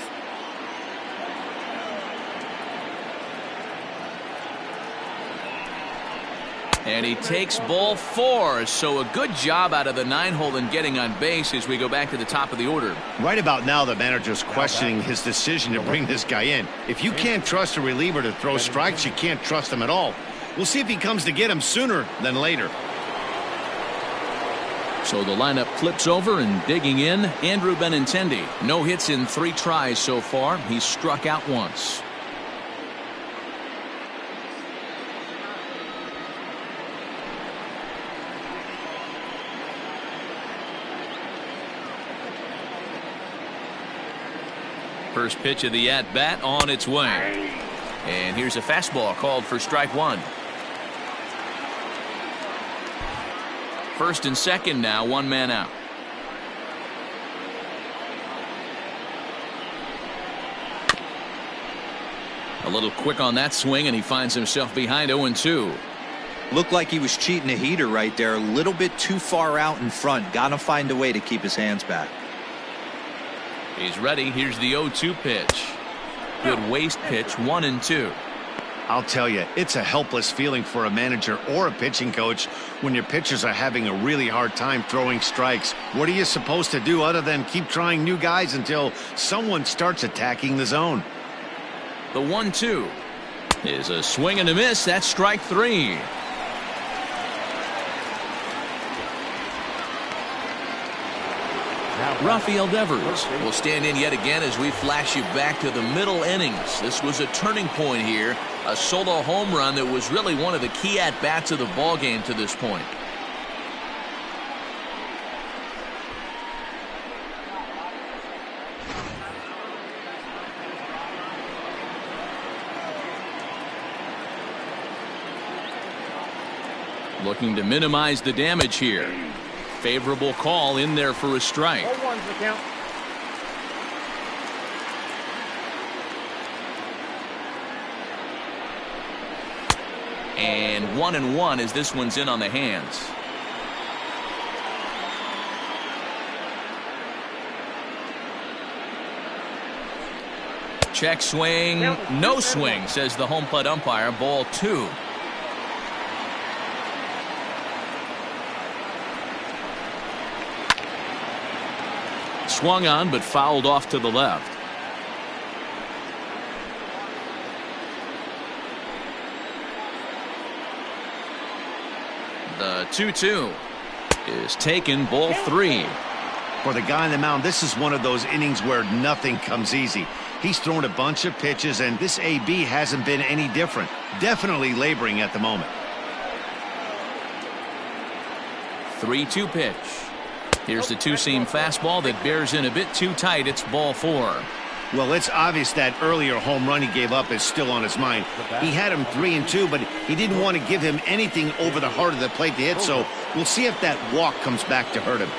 And he takes ball 4. So a good job out of the 9-hole in getting on base as we go back to the top of the order. Right about now, the manager's questioning his decision to bring this guy in. If you can't trust a reliever to throw strikes, you can't trust him at all. We'll see if he comes to get him sooner than later. So the lineup flips over, and digging in, Andrew Benintendi. No hits in 3 tries so far. He's struck out once. First pitch of the at-bat on its way. And here's a fastball called for strike 1. First and second now, 1 man out. A little quick on that swing, and he finds himself behind 0-2. Looked like he was cheating a heater right there. A little bit too far out in front. Got to find a way to keep his hands back. He's ready. Here's the 0-2 pitch. Good waist pitch, 1-2. I'll tell you, it's a helpless feeling for a manager or a pitching coach when your pitchers are having a really hard time throwing strikes. What are you supposed to do other than keep trying new guys until someone starts attacking the zone? The 1-2 is a swing and a miss. That's strike 3. Rafael Devers will stand in yet again as we flash you back to the middle innings. This was a turning point here. A solo home run that was really one of the key at-bats of the ball game to this point. Looking to minimize the damage here. Favorable call in there for a strike. 0-1's the count. And 1-1 as this one's in on the hands. Check swing, no swing, says the home plate umpire. Ball 2. Swung on, but fouled off to the left. The 2-2 is taken, ball 3. For the guy on the mound, this is one of those innings where nothing comes easy. He's thrown a bunch of pitches, and this AB hasn't been any different. Definitely laboring at the moment. 3-2 pitch. Here's the two-seam fastball that bears in a bit too tight. It's ball 4. Well, it's obvious that earlier home run he gave up is still on his mind. He had him 3-2, but he didn't want to give him anything over the heart of the plate to hit, so we'll see if that walk comes back to hurt him.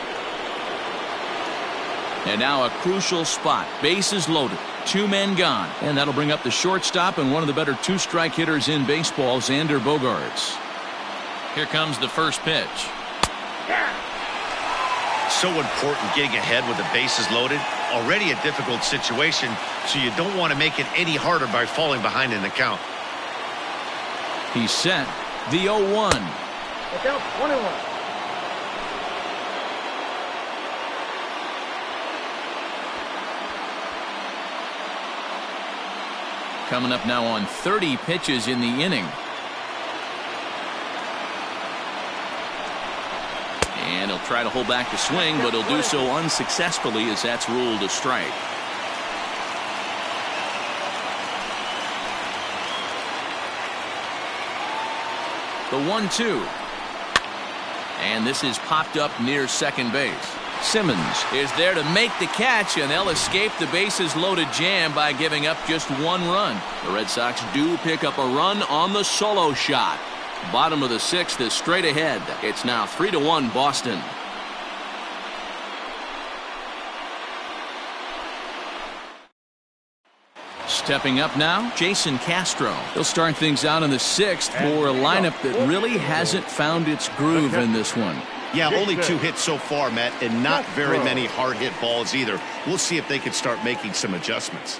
And now a crucial spot. Bases loaded. 2 men gone. And that'll bring up the shortstop and one of the better two-strike hitters in baseball, Xander Bogaerts. Here comes the first pitch. So important getting ahead with the bases loaded. Already a difficult situation, so you don't want to make it any harder by falling behind in the count. He's set. The 0-1. Look out, 1-1. Coming up now on 30 pitches in the inning. And he'll try to hold back the swing, but he'll do so unsuccessfully as that's ruled a strike. The 1-2. And this is popped up near second base. Simmons is there to make the catch, and they'll escape the bases loaded jam by giving up just 1 run. The Red Sox do pick up a run on the solo shot. Bottom of the 6th is straight ahead. It's now 3-1 Boston. Stepping up now, Jason Castro. He'll start things out in the 6th for a lineup that really hasn't found its groove in this one. Yeah, only 2 hits so far, Matt, and not very many hard hit balls either. We'll see if they can start making some adjustments.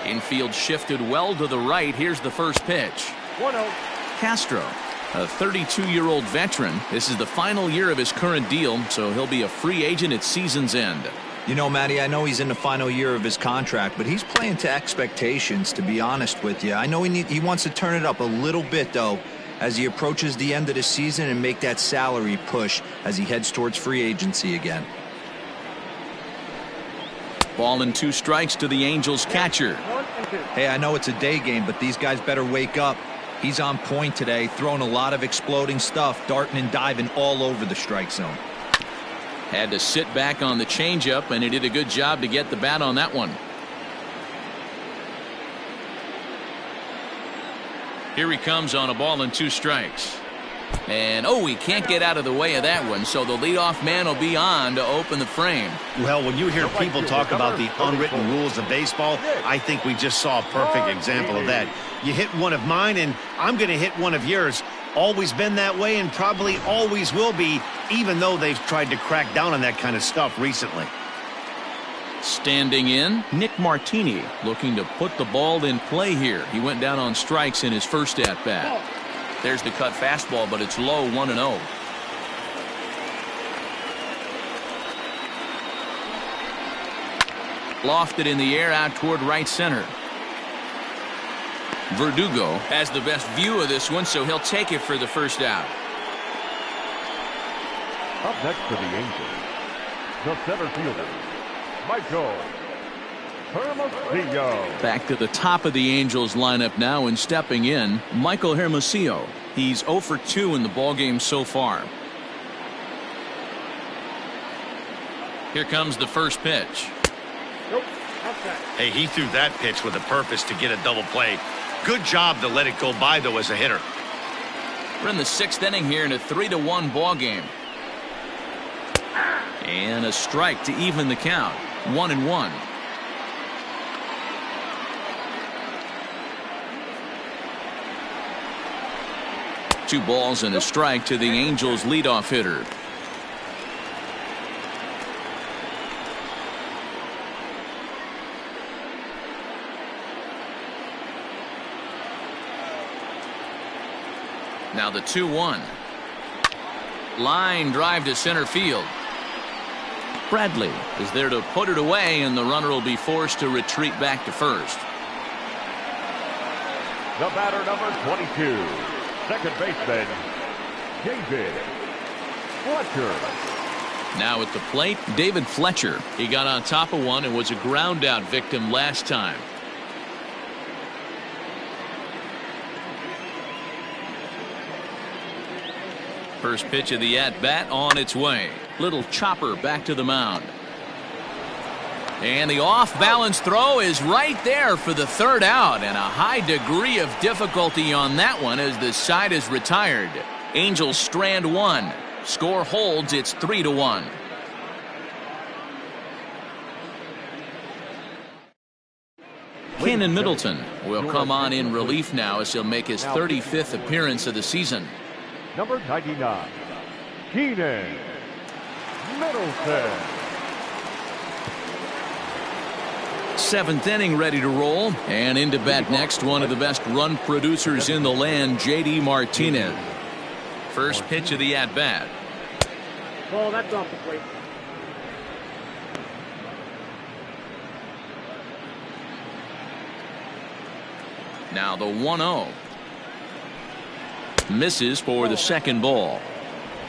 Infield shifted well to the right. Here's the first pitch. 1-0. Castro, a 32-year-old veteran. This is the final year of his current deal, so he'll be a free agent at season's end. You know, Matty, I know he's in the final year of his contract, but he's playing to expectations, to be honest with you. I know he wants to turn it up a little bit, though, as he approaches the end of the season and make that salary push as he heads towards free agency again. Ball and 2 strikes to the Angels catcher. 1-2. Hey, I know it's a day game, but these guys better wake up. He's on point today, throwing a lot of exploding stuff, darting and diving all over the strike zone. Had to sit back on the changeup, and he did a good job to get the bat on that one. Here he comes on a ball and 2 strikes. And, he can't get out of the way of that one, so the leadoff man will be on to open the frame. Well, when you hear people talk about the unwritten rules of baseball, I think we just saw a perfect example of that. You hit one of mine, and I'm going to hit one of yours. Always been that way and probably always will be, even though they've tried to crack down on that kind of stuff recently. Standing in, Nick Martini looking to put the ball in play here. He went down on strikes in his first at-bat. There's the cut fastball, but it's low, 1-0. Lofted in the air out toward right center. Verdugo has the best view of this one, so he'll take it for the first out. Up next for the Angels, the center fielder, Michael Hermosillo. Back to the top of the Angels lineup now, and stepping in, Michael Hermosillo. He's 0 for 2 in the ballgame so far. Here comes the first pitch. Nope. Outside. Hey, he threw that pitch with a purpose to get a double play. Good job to let it go by, though, as a hitter. We're in the 6th inning here in a 3-1 ball game. And a strike to even the count. 1-1. Two balls and a strike to the Angels leadoff hitter. Now the 2-1. Line drive to center field. Bradley is there to put it away, and the runner will be forced to retreat back to first. The batter, number 22, second baseman, David Fletcher. Now at the plate, David Fletcher. He got on top of one and was a ground out victim last time. First pitch of the at-bat on its way. Little chopper back to the mound. And the off-balance throw is right there for the third out, and a high degree of difficulty on that one as the side is retired. Angels strand one. Score holds, it's 3-1. Kenan Middleton will come on in relief now as he'll make his 35th appearance of the season. Number 99, Kenan Middleton. Seventh inning ready to roll, and into bat next, one of the best run producers in the land, J.D. Martinez. First pitch of the at-bat. Ball, that's off the plate. Now the 1-0. Misses for the second ball.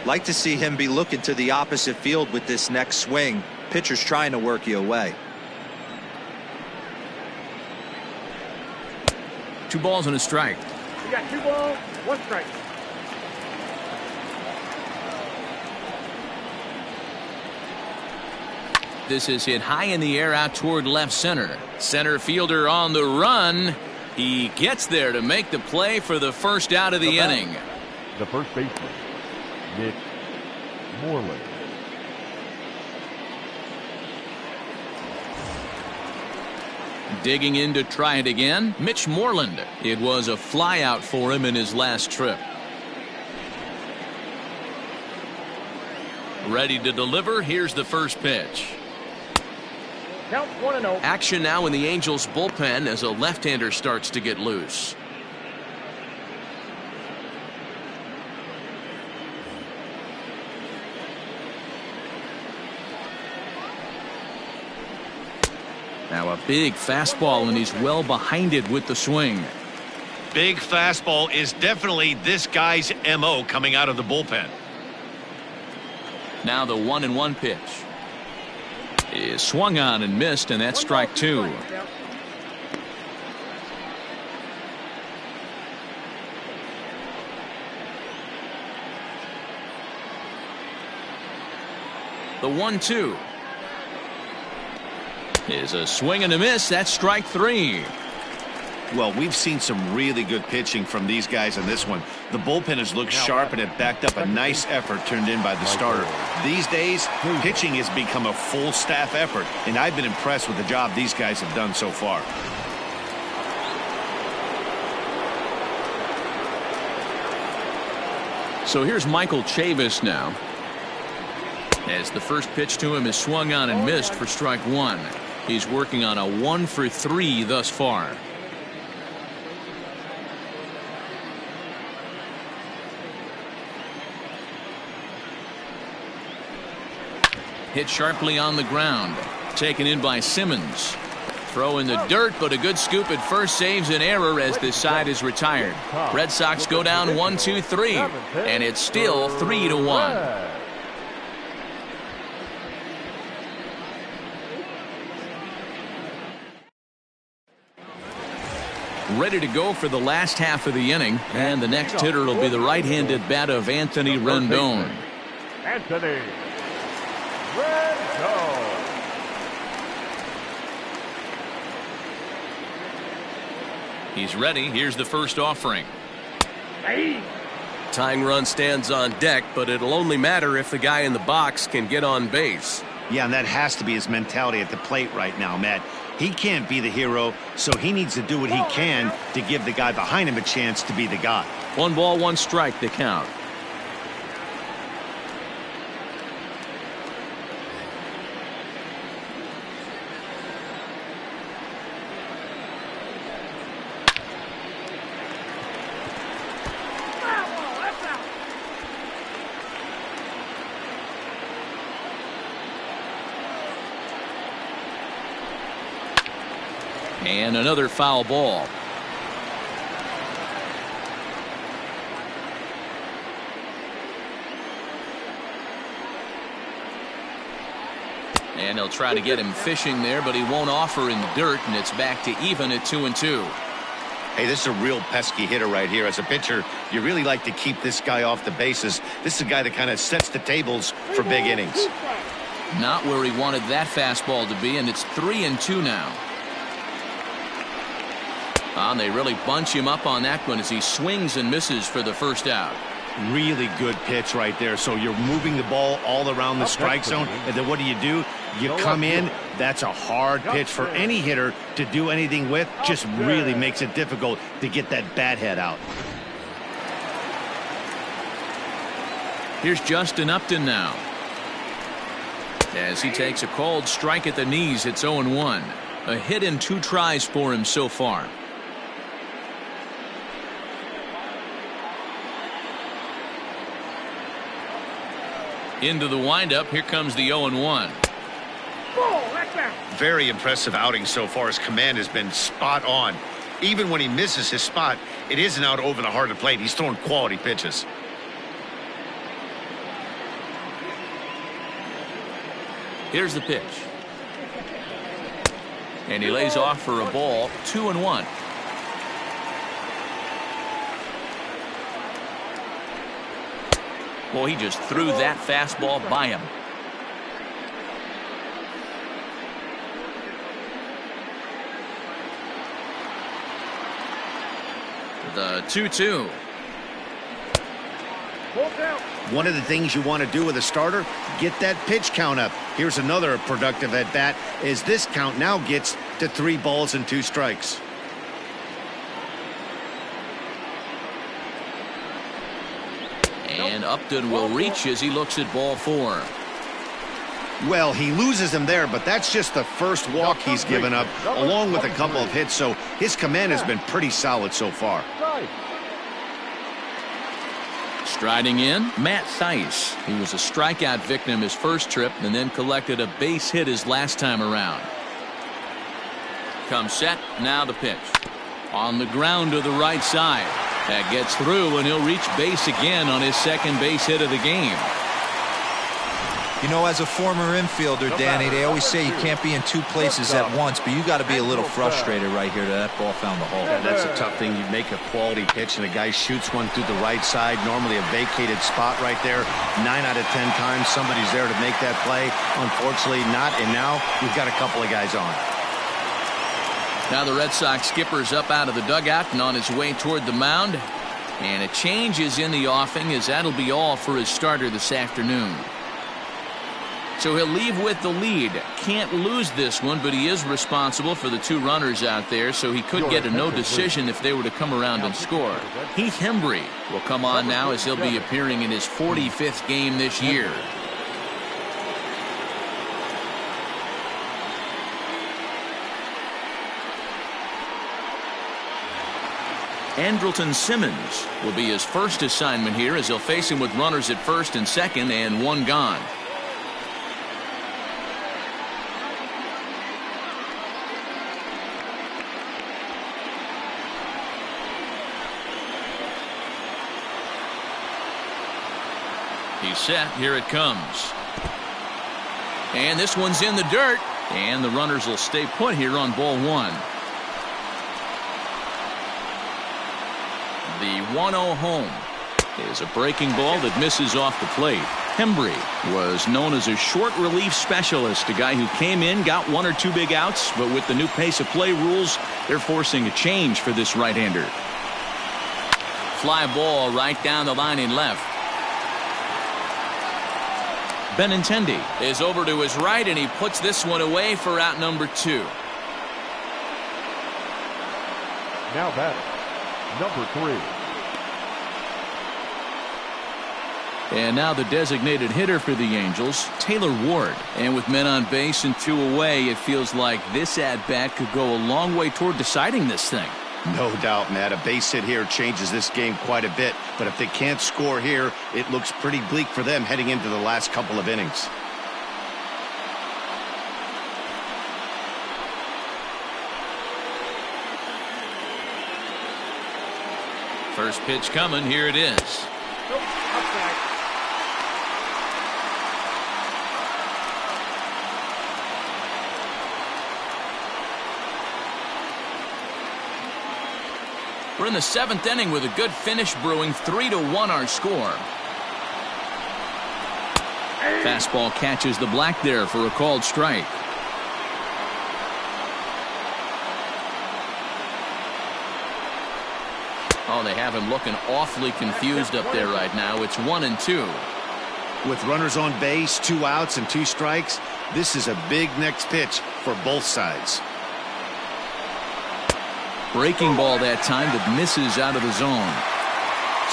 Like to see him be looking to the opposite field with this next swing. Pitcher's trying to work you away. 2 balls and a strike. You got 2 balls, 1 strike. This is hit high in the air out toward left center. Center fielder on the run. He gets there to make the play for the first out of the inning. The first baseman, Nick Moreland. Digging in to try it again, Mitch Moreland. It was a flyout for him in his last trip. Ready to deliver. Here's the first pitch. Count 1-0. Action now in the Angels bullpen as a left-hander starts to get loose. Now a big fastball, and he's well behind it with the swing. Big fastball is definitely this guy's MO coming out of the bullpen. Now the 1-1 pitch is swung on and missed, and that's strike 2. The 1-2 is a swing and a miss. That's strike 3. Well, we've seen some really good pitching from these guys in this one. The bullpen has looked sharp, and it backed up a nice effort turned in by the starter. These days, pitching has become a full staff effort, and I've been impressed with the job these guys have done so far. So here's Michael Chavis now, as the first pitch to him is swung on and missed for strike 1. He's working on a 1-for-3 thus far. Hit sharply on the ground. Taken in by Simmons. Throw in the dirt, but a good scoop at first saves an error as this side is retired. Red Sox go down 1-2-3, and it's still 3-1. Ready to go for the last half of the inning, and the next hitter will be the right-handed bat of Anthony Rendon. Anthony Rendon. He's ready. Here's the first offering. Hey. Tying run stands on deck, but it'll only matter if the guy in the box can get on base. Yeah, and that has to be his mentality at the plate right now, Matt. He can't be the hero, so he needs to do what he can to give the guy behind him a chance to be the guy. 1 ball, 1 strike, the count. And another foul ball. And they'll try to get him fishing there, but he won't offer in the dirt, and it's back to even at 2-2. Hey, this is a real pesky hitter right here. As a pitcher, you really like to keep this guy off the bases. This is a guy that kind of sets the tables for big innings. Not where he wanted that fastball to be, and it's 3-2 now. And they really bunch him up on that one as he swings and misses for the first out. Really good pitch right there. So you're moving the ball all around the strike zone, and then what do? You come in. That's a hard pitch for any hitter to do anything with. Just really makes it difficult to get that bat head out. Here's Justin Upton now. As he takes a cold strike at the knees, it's 0-1. A hit in 2 tries for him so far. Into the windup. Here comes the 0-1. Very impressive outing so far. His command has been spot on. Even when he misses his spot, it isn't out over the heart of the plate. He's throwing quality pitches. Here's the pitch. And he lays off for a ball. 2-1. Boy, he just threw that fastball by him. The 2-2. One of the things you want to do with a starter, get that pitch count up. Here's another productive at bat as this count now gets to 3 balls and 2 strikes. And Upton will reach as he looks at ball 4. Well, he loses him there, but that's just the first walk he's given up, along with a couple of hits, so his command has been pretty solid so far. Striding in, Matt Thaiss. He was a strikeout victim his first trip and then collected a base hit his last time around. Comes set, now the pitch. On the ground to the right side. That gets through, and he'll reach base again on his second base hit of the game. You know, as a former infielder, Danny, they always say you can't be in 2 places at once, but you got to be a little frustrated right here that ball found the hole. Yeah, that's a tough thing. You make a quality pitch, and a guy shoots one through the right side, normally a vacated spot right there. 9 out of 10 times, somebody's there to make that play. Unfortunately, not, and now we've got a couple of guys on. Now the Red Sox skipper's up out of the dugout and on his way toward the mound. And a change is in the offing, as that'll be all for his starter this afternoon. So he'll leave with the lead. Can't lose this one, but he is responsible for the 2 runners out there, so he could get a no decision if they were to come around and score. Heath Hembree will come on now as he'll be appearing in his 45th game this year. Andrelton Simmons will be his first assignment here as he'll face him with runners at first and second and 1 gone. He's set. Here it comes. And this one's in the dirt. And the runners will stay put here on ball 1. The 1-0 home is a breaking ball that misses off the plate. Hembree was known as a short relief specialist, a guy who came in, got 1 or 2 big outs, but with the new pace of play rules, they're forcing a change for this right-hander. Fly ball right down the line in left. Benintendi is over to his right, and he puts this one away for out number 2. Now batting, number 3. And now the designated hitter for the Angels, Taylor Ward. And with men on base and 2 away, it feels like this at-bat could go a long way toward deciding this thing. No doubt, Matt. A base hit here changes this game quite a bit. But if they can't score here, it looks pretty bleak for them heading into the last couple of innings. First pitch coming. Here it is. We're in the 7th inning with a good finish brewing. 3-1 our score. Fastball catches the black there for a called strike. Oh, they have him looking awfully confused up there right now. It's 1-2. With runners on base, 2 outs and 2 strikes, this is a big next pitch for both sides. Breaking ball that time that misses out of the zone.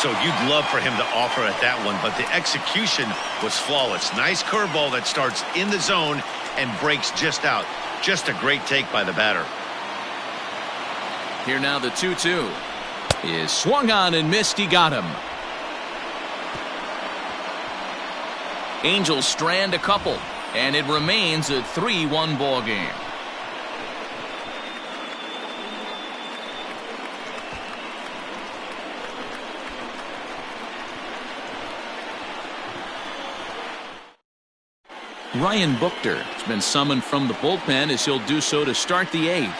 So you'd love for him to offer at that one, but the execution was flawless. Nice curveball that starts in the zone and breaks just out. Just a great take by the batter. Here now the 2-2 is swung on and missed. He got him. Angels strand a couple, and it remains a 3-1 ball game. Ryan Buchter has been summoned from the bullpen as he'll do so to start the 8th.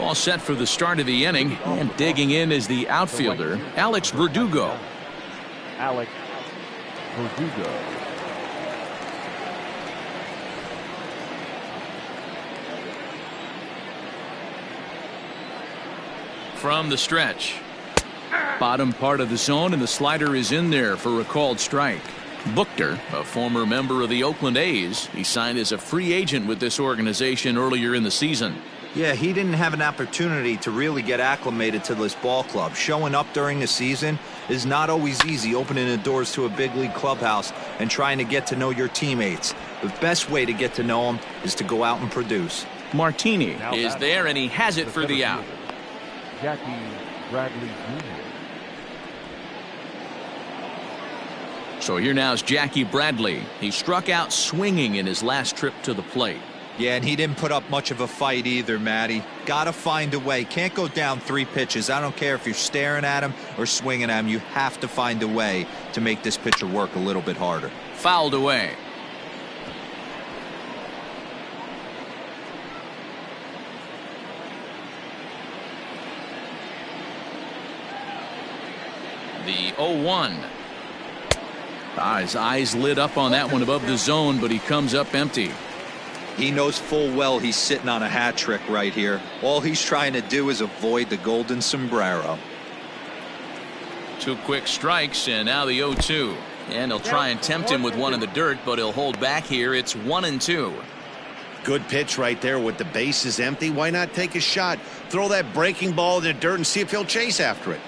All set for the start of the inning, and digging in is the outfielder, Alex Verdugo. Alex Verdugo. From the stretch. Bottom part of the zone, and the slider is in there for a called strike. Buchter, a former member of the Oakland A's, he signed as a free agent with this organization earlier in the season. Yeah, he didn't have an opportunity to really get acclimated to this ball club. Showing up during the season is not always easy, opening the doors to a big league clubhouse and trying to get to know your teammates. The best way to get to know them is to go out and produce. Martini is there, and he has it for the out. Jackie Bradley Jr. So here now is Jackie Bradley. He struck out swinging in his last trip to the plate. Yeah, and he didn't put up much of a fight either, Matty. Gotta find a way. Can't go down 3 pitches. I don't care if you're staring at him or swinging at him. You have to find a way to make this pitcher work a little bit harder. Fouled away. The 0-1. His eyes lit up on that one above the zone, but he comes up empty. He knows full well he's sitting on a hat trick right here. All he's trying to do is avoid the golden sombrero. 2 quick strikes, and now the 0-2. And he'll try and tempt him with one in the dirt, but he'll hold back here. It's 1-2. Good pitch right there with the bases empty. Why not take a shot? Throw that breaking ball in the dirt and see if he'll chase after it.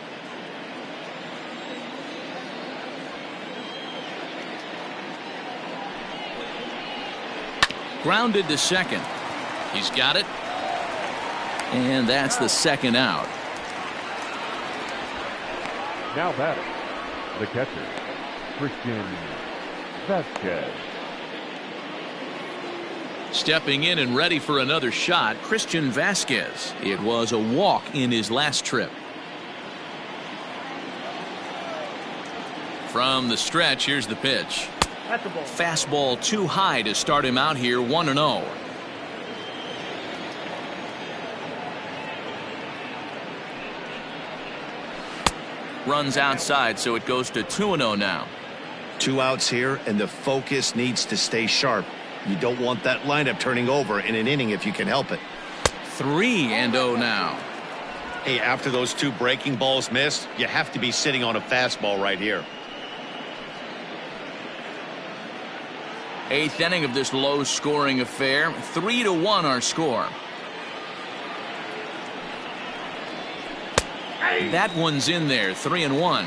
Grounded to second. He's got it. And that's the 2nd out. Now batting, the catcher, Christian Vasquez. Stepping in and ready for another shot, Christian Vasquez. It was a walk in his last trip. From the stretch, here's the pitch. That's a ball. Fastball too high to start him out here, 1-0. Runs outside, so it goes to 2-0 now. 2 outs here, and the focus needs to stay sharp. You don't want that lineup turning over in an inning if you can help it. 3-0 now. Hey, after those 2 breaking balls missed, you have to be sitting on a fastball right here. 8th inning of this low-scoring affair. 3-1 our score. That one's in there. 3-1.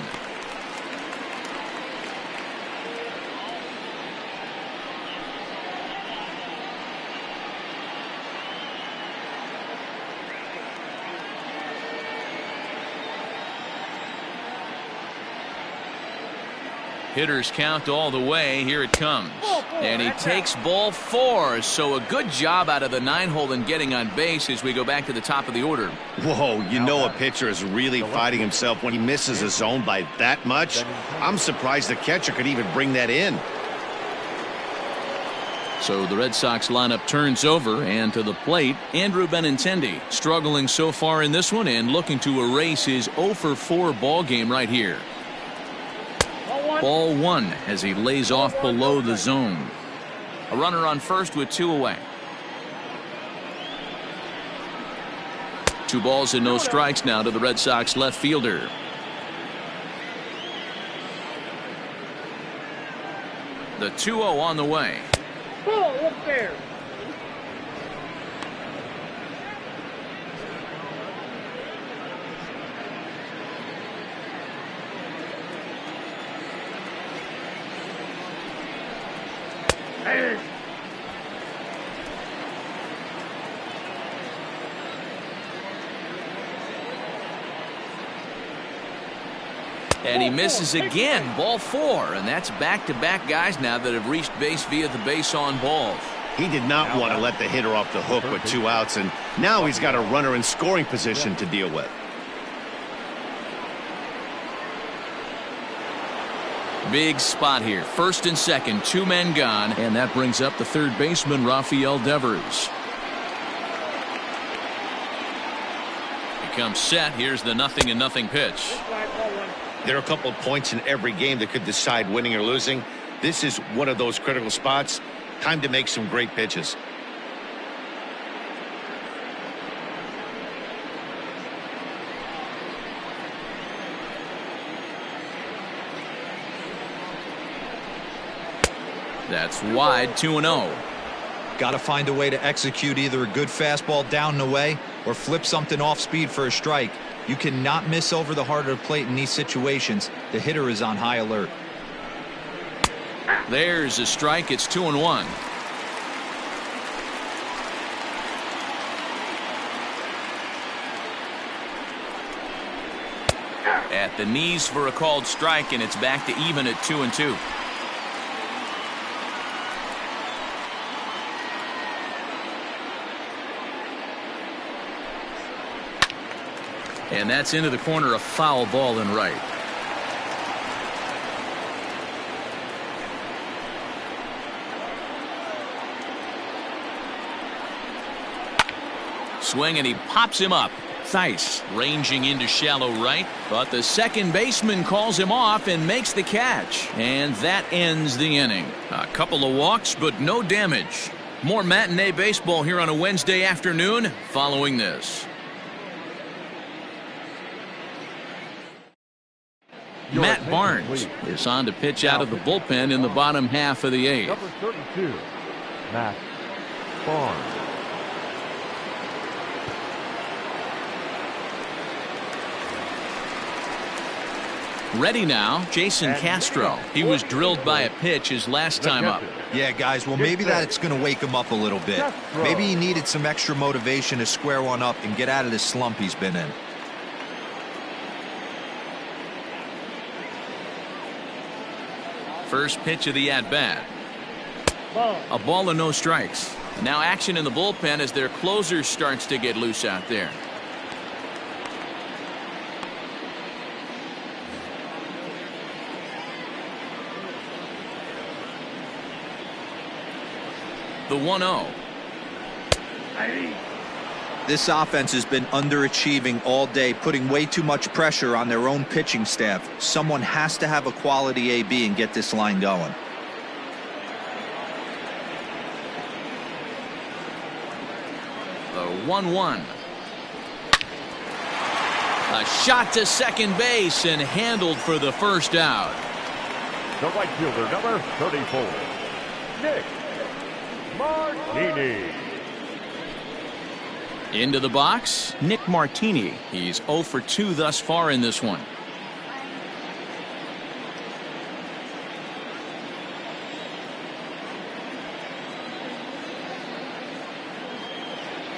Hitters count all the way. Here it comes. And he takes ball 4. So a good job out of the 9-hole in getting on base as we go back to the top of the order. Whoa, you know a pitcher is really fighting himself when he misses a zone by that much. I'm surprised the catcher could even bring that in. So the Red Sox lineup turns over, and to the plate, Andrew Benintendi, struggling so far in this one and looking to erase his 0 for 4 ball game right here. Ball one as he lays off below the zone. A runner on first with 2 away. 2 balls and no strikes now to the Red Sox left fielder. The 2-0 on the way. Ball upstairs. Hey. And he misses again. Ball 4. And that's back-to-back guys now that have reached base via the base on balls. He did not want to let the hitter off the hook with 2 outs, and now he's got a runner in scoring position to deal with. Big spot here. First and second, 2 men gone. And that brings up the third baseman, Rafael Devers. He comes set. Here's the 0-0 pitch. There are a couple of points in every game that could decide winning or losing. This is one of those critical spots. Time to make some great pitches. That's wide, 2-0. Got to find a way to execute either a good fastball down and away or flip something off speed for a strike. You cannot miss over the heart of the plate in these situations. The hitter is on high alert. There's a strike. It's 2-1. At the knees for a called strike, and it's back to even at 2-2. And that's into the corner, a foul ball and right. Swing, and he pops him up. Theis ranging into shallow right, but the second baseman calls him off and makes the catch. And that ends the inning. A couple of walks, but no damage. More matinee baseball here on a Wednesday afternoon following this. Matt Barnes is on to pitch out of the bullpen in the bottom half of the 8th. Number 32, Matt Barnes. Ready now, Jason Castro. He was drilled by a pitch his last time up. Yeah, guys, well, maybe that's going to wake him up a little bit. Maybe he needed some extra motivation to square one up and get out of this slump he's been in. First pitch of the at-bat. A ball and no strikes. Now action in the bullpen as their closer starts to get loose out there. The 1-0. This offense has been underachieving all day, putting way too much pressure on their own pitching staff. Someone has to have a quality AB and get this line going. The 1-1. A shot to second base and handled for the first out. The right fielder, number 34, Nick Martini. Into the box, Nick Martini. He's 0 for 2 thus far in this one.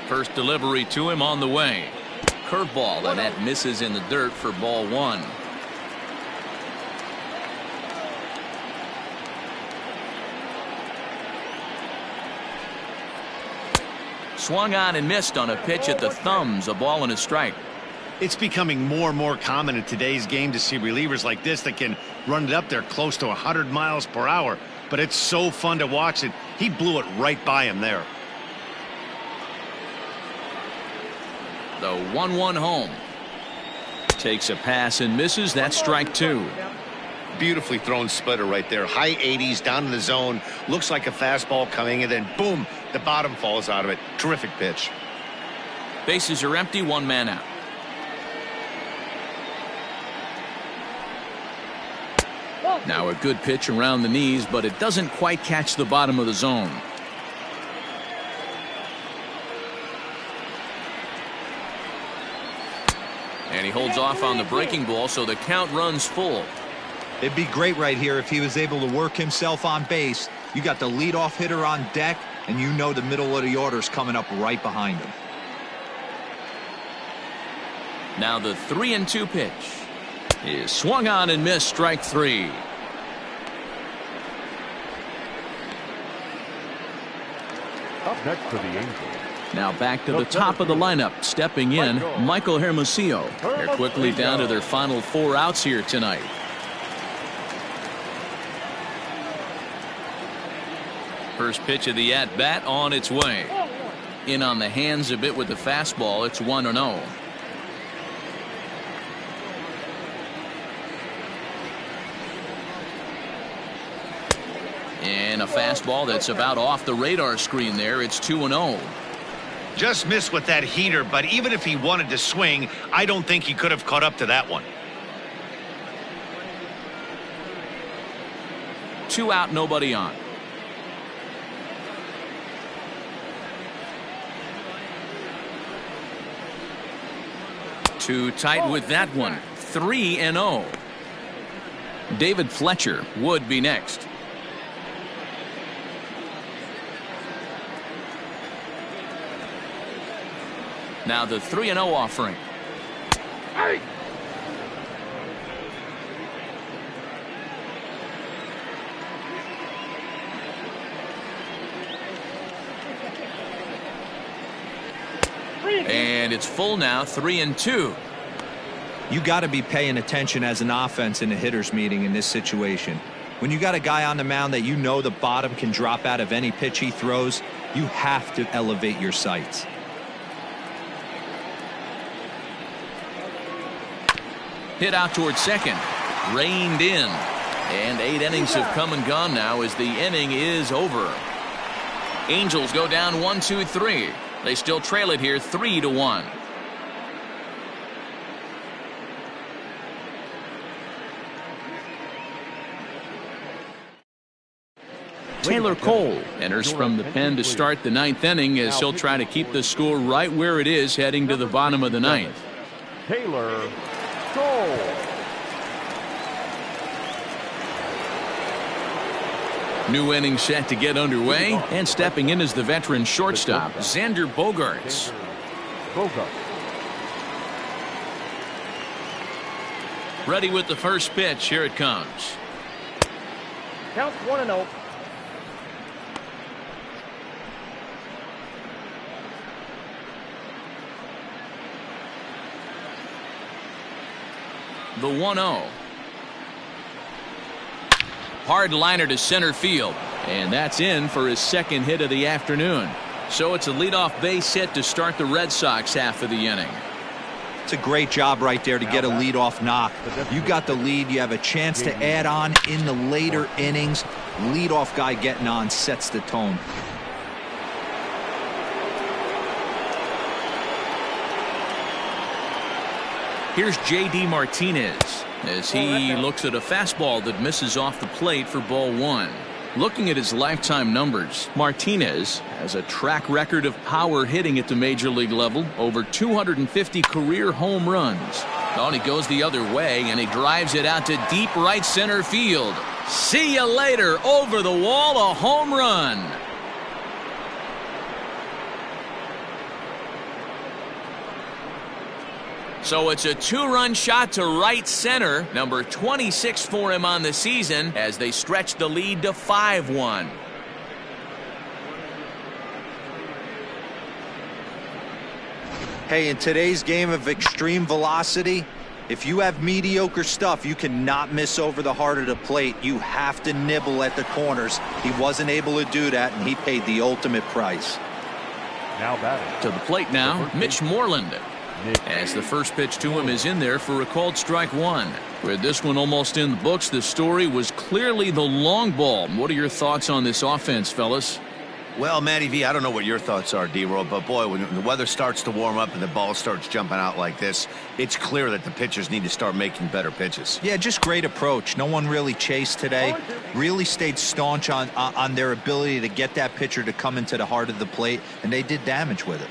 First delivery to him on the way. Curveball, and that misses in the dirt for ball 1. Swung on and missed on a pitch at the thumbs. A ball and a strike. It's becoming more and more common in today's game to see relievers like this that can run it up there close to 100 miles per hour. But it's so fun to watch it. He blew it right by him there. The 1-1 home. Takes a pass and misses. That's strike two. Beautifully thrown splitter right there. High 80s down in the zone. Looks like a fastball coming, and then boom, the bottom falls out of it. Terrific pitch. Bases are empty, one man out. Now a good pitch around the knees, but it doesn't quite catch the bottom of the zone. And he holds off on the breaking ball, so the count runs full. It'd be great right here if he was able to work himself on base. You got the leadoff hitter on deck, and you know the middle of the order's coming up right behind him. Now the 3-2 pitch is swung on and missed, strike three. Up next for the Angels. Now back to the top of the lineup. Stepping in, Michael Hermosillo. They're quickly down to their final 4 outs here tonight. First pitch of the at-bat on its way. In on the hands a bit with the fastball. It's 1-0. And a fastball that's about off the radar screen there. It's 2-0. Just missed with that heater, but even if he wanted to swing, I don't think he could have caught up to that one. 2 out, nobody on. Too tight with that one. 3-0. David Fletcher would be next. Now the 3-0 offering. Hey! And it's full now, 3-2. You got to be paying attention as an offense in a hitter's meeting in this situation. When you got a guy on the mound that you know the bottom can drop out of any pitch he throws, you have to elevate your sights. Hit out towards second. Reined in. And 8 innings have come and gone now as the inning is over. Angels go down 1-2-3. They still trail it here 3-1. Taylor Cole enters from the pen to start the 9th inning as he'll try to keep the score right where it is heading to the bottom of the 9th. Taylor Cole. New inning set to get underway, and stepping in is the veteran shortstop, Xander Bogaerts. Ready with the first pitch. Here it comes. Count 1-0. The 1-0. Hard liner to center field, and that's in for his second hit of the afternoon. So it's a leadoff base hit to start the Red Sox half of the inning. It's a great job right there to get a leadoff knock. You got the lead. You have a chance to add on in the later innings. Leadoff guy getting on sets the tone. Here's J.D. Martinez as he looks at a fastball that misses off the plate for ball 1. Looking at his lifetime numbers, Martinez has a track record of power hitting at the major league level, over 250 career home runs. Oh, and he goes the other way, and he drives it out to deep right center field. See you later. Over the wall, a home run. So it's a 2-run shot to right center, number 26 for him on the season, as they stretch the lead to 5-1. Hey, in today's game of extreme velocity, If you have mediocre stuff, you cannot miss over the heart of the plate. You have to nibble at the corners. He wasn't able to do that, and he paid the ultimate price. Now batting. To the plate now, Mitch Moreland. As the first pitch to him is in there for a called strike one. With this one almost in the books, the story was clearly the long ball. What are your thoughts on this offense, fellas? Well, Matty V, I don't know what your thoughts are, D-Roll, but boy, when the weather starts to warm up and the ball starts jumping out like this, it's clear that the pitchers need to start making better pitches. Yeah, just great approach. No one really chased today. Really stayed staunch on their ability to get that pitcher to come into the heart of the plate, and they did damage with it.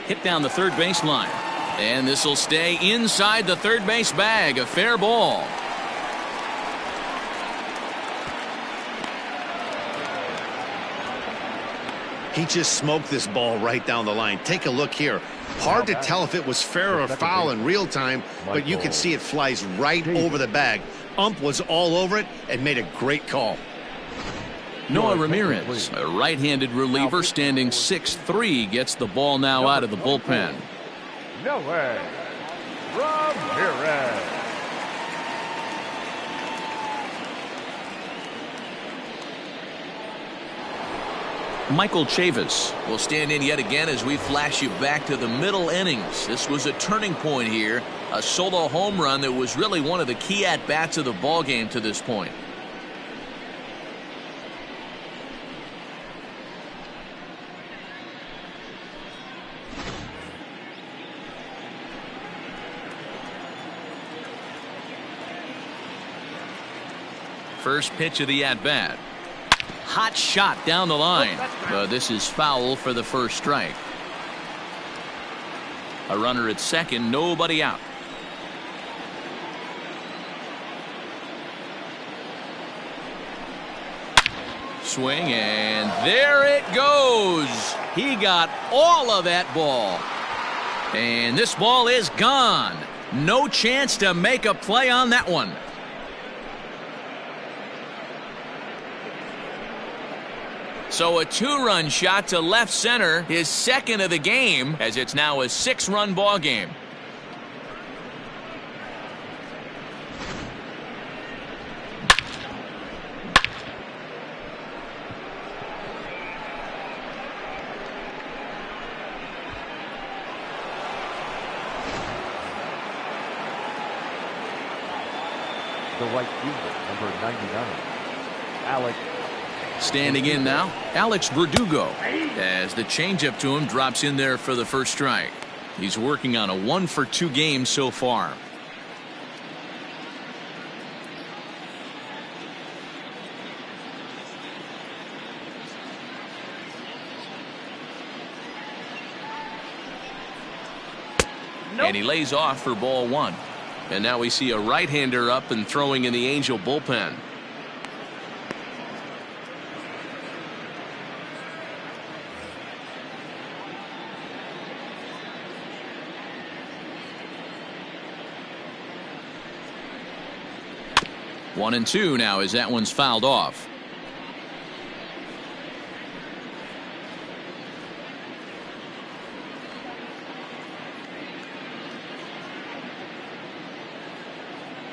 Hit down the third base line. And this will stay inside the third base bag. A fair ball. He just smoked this ball right down the line. Take a look here. Hard to tell if it was fair or foul in real time, but you can see it flies right over the bag. Ump was all over it and made a great call. Noah Ramirez, a right-handed reliever standing 6'3", gets the ball now out of the bullpen. Noah Ramirez. Michael Chavis will stand in yet again as we flash you back to the middle innings. This was a turning point here, a solo home run that was really one of the key at-bats of the ball game to this point. First pitch of the at-bat. Hot shot down the line. This is foul for the first strike. A runner at second, nobody out. Swing, and there it goes. He got all of that ball. And this ball is gone. No chance to make a play on that one. So a two-run shot to left center, his second of the game, as it's now a 6-run ball game. The right fielder, number 99, Alex. Standing in now, Alex Verdugo, as the changeup to him drops in there for the first strike. He's working on a 1-for-2 game so far. And he lays off for ball one. And now we see a right-hander up and throwing in the Angel bullpen. One and two now as that one's fouled off.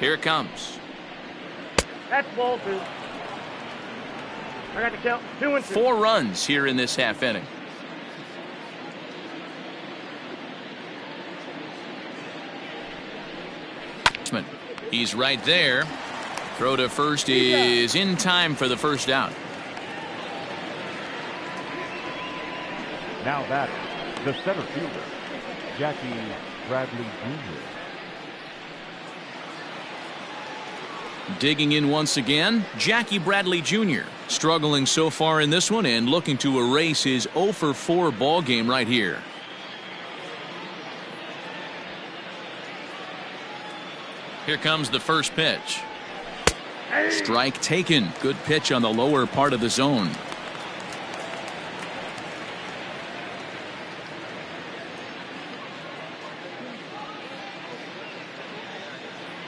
Here it comes. That's ball two. I got to count 2 and 2. 4 runs here in this half inning. He's right there. Throw to first is in time for the first out. Now batting, the center fielder, Jackie Bradley Jr. Digging in once again, Jackie Bradley Jr. struggling so far in this one and looking to erase his 0-for-4 ball game right here. Here comes the first pitch. Strike taken. Good pitch on the lower part of the zone.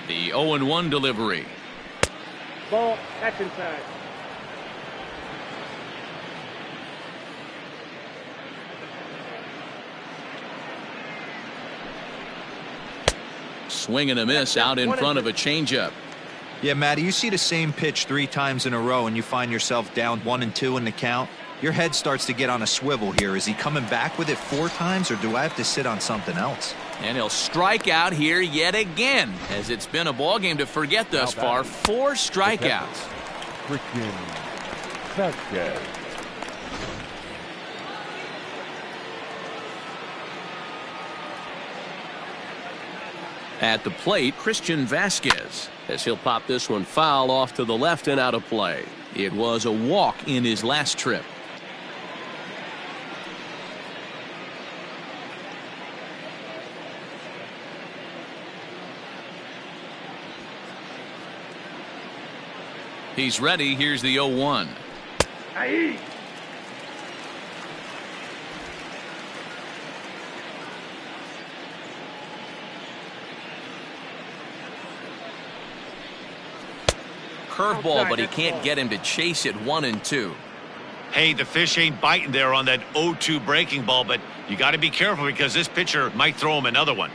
The 0-1 delivery. Ball, that's inside. swing and a miss out in front of a changeup. Yeah, Matty, you see the same pitch 3 times in a row and you find yourself down 1-2 in the count. Your head starts to get on a swivel here. Is he coming back with it 4 times, or do I have to sit on something else? And he'll strike out here yet again, as it's been a ball game to forget thus far. 4 strikeouts. Christian Vasquez. At the plate, Christian Vasquez, as he'll pop this one foul off to the left and out of play. It was a walk in his last trip. He's ready. Here's the 0-1. Aye. Curveball, but he can't get him to chase it 1-2. Hey, the fish ain't biting there on that 0-2 breaking ball, but you got to be careful because this pitcher might throw him another one.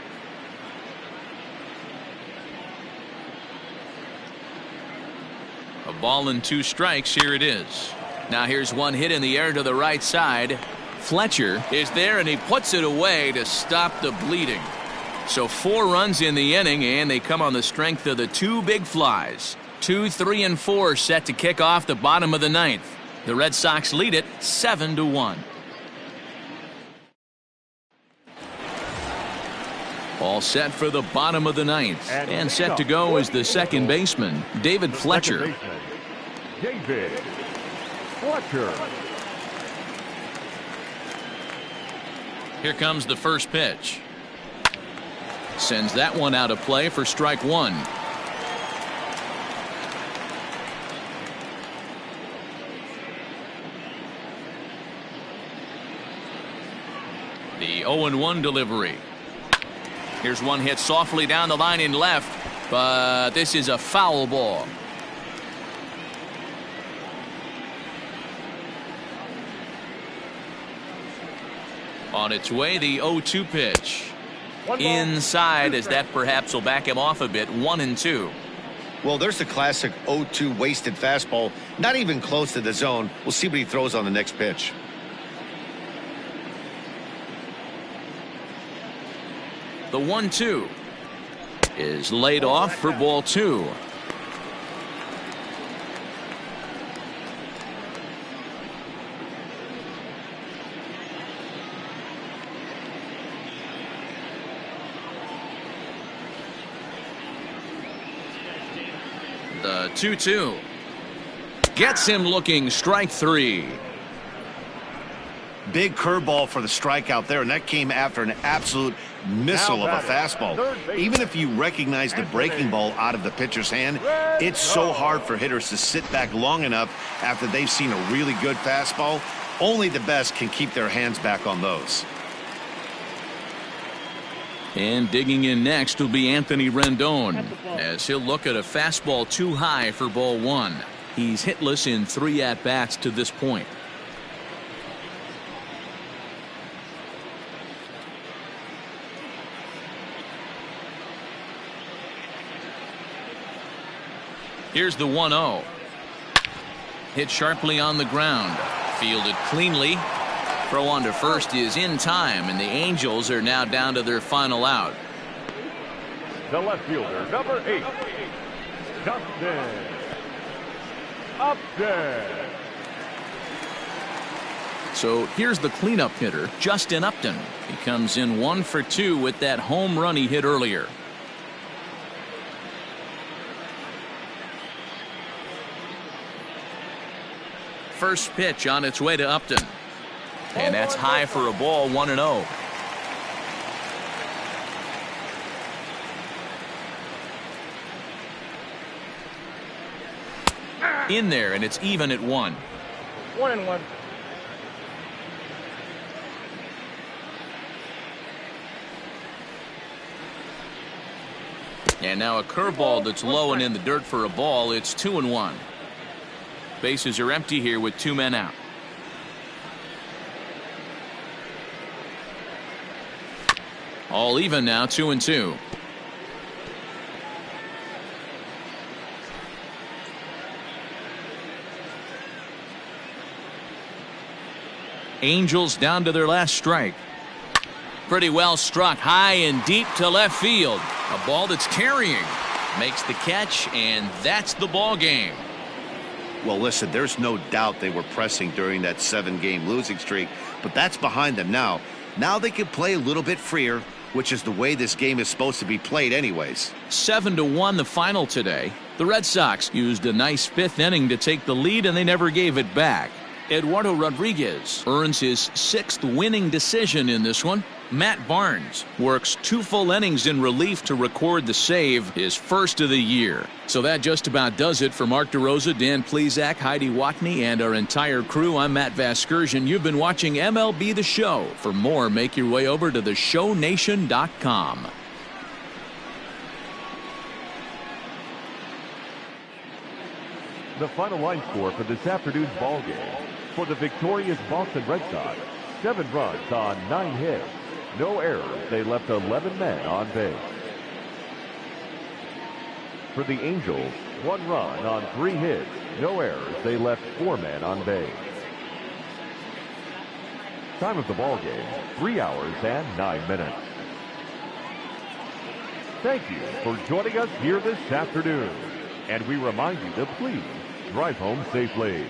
A ball and 2 strikes. Here it is. Now here's one hit in the air to the right side. Fletcher is there, and he puts it away to stop the bleeding. So 4 runs in the inning, and they come on the strength of the 2 big flies. 2, 3, and 4 set to kick off the bottom of the 9th. The Red Sox lead it 7-1. All set for the bottom of the 9th, and set to go is the second baseman, David Fletcher. David Fletcher. Here comes the first pitch. Sends that one out of play for strike 1. The 0-1 delivery. Here's one hit softly down the line in left, but this is a foul ball. On its way, the 0-2 pitch. Inside, as that perhaps will back him off a bit. 1-2. Well, there's the classic 0-2 wasted fastball. Not even close to the zone. We'll see what he throws on the next pitch. The 1-2 is laid off for ball 2. The 2-2 gets him looking. Strike 3. Big curveball for the strikeout there, and that came after an absolute missile of a fastball. Even if you recognize the breaking ball out of the pitcher's hand, it's so hard for hitters to sit back long enough after they've seen a really good fastball. Only the best can keep their hands back on those. And digging in next will be Anthony Rendon, as he'll look at a fastball too high for ball 1. He's hitless in 3 at-bats to this point. Here's the 1-0. Hit sharply on the ground. Fielded cleanly. Throw on to first is in time, and the Angels are now down to their final out. The left fielder, number 8, Justin Upton. So here's the cleanup hitter, Justin Upton. He comes in 1 for 2 with that home run he hit earlier. First pitch on its way to Upton. And that's high for a ball. 1-0. In there, and it's even at 1. 1-1. And now a curveball that's low and in the dirt for a ball. It's 2-1. Bases are empty here with 2 men out. All even now, 2-2. Angels down to their last strike. Pretty well struck high and deep to left field. A ball that's carrying. Makes the catch, and that's the ball game. Well, listen, there's no doubt they were pressing during that 7-game losing streak, but that's behind them now. Now they can play a little bit freer, which is the way this game is supposed to be played anyways. 7-1 the final today. The Red Sox used a nice 5th inning to take the lead, and they never gave it back. Eduardo Rodriguez earns his 6th winning decision in this one. Matt Barnes works 2 full innings in relief to record the save, his first of the year. So that just about does it for Mark DeRosa, Dan Plesac, Heidi Watney, and our entire crew. I'm Matt Vasgersian. You've been watching MLB The Show. For more, make your way over to theshownation.com. The final line score for this afternoon's ball game. For the victorious Boston Red Sox, 7 runs on 9 hits. No errors. They left 11 men on base. For the Angels, 1 run on 3 hits. No errors. They left 4 men on base. Time of the ball game, 3 hours and 9 minutes. Thank you for joining us here this afternoon. And we remind you to please drive home safely.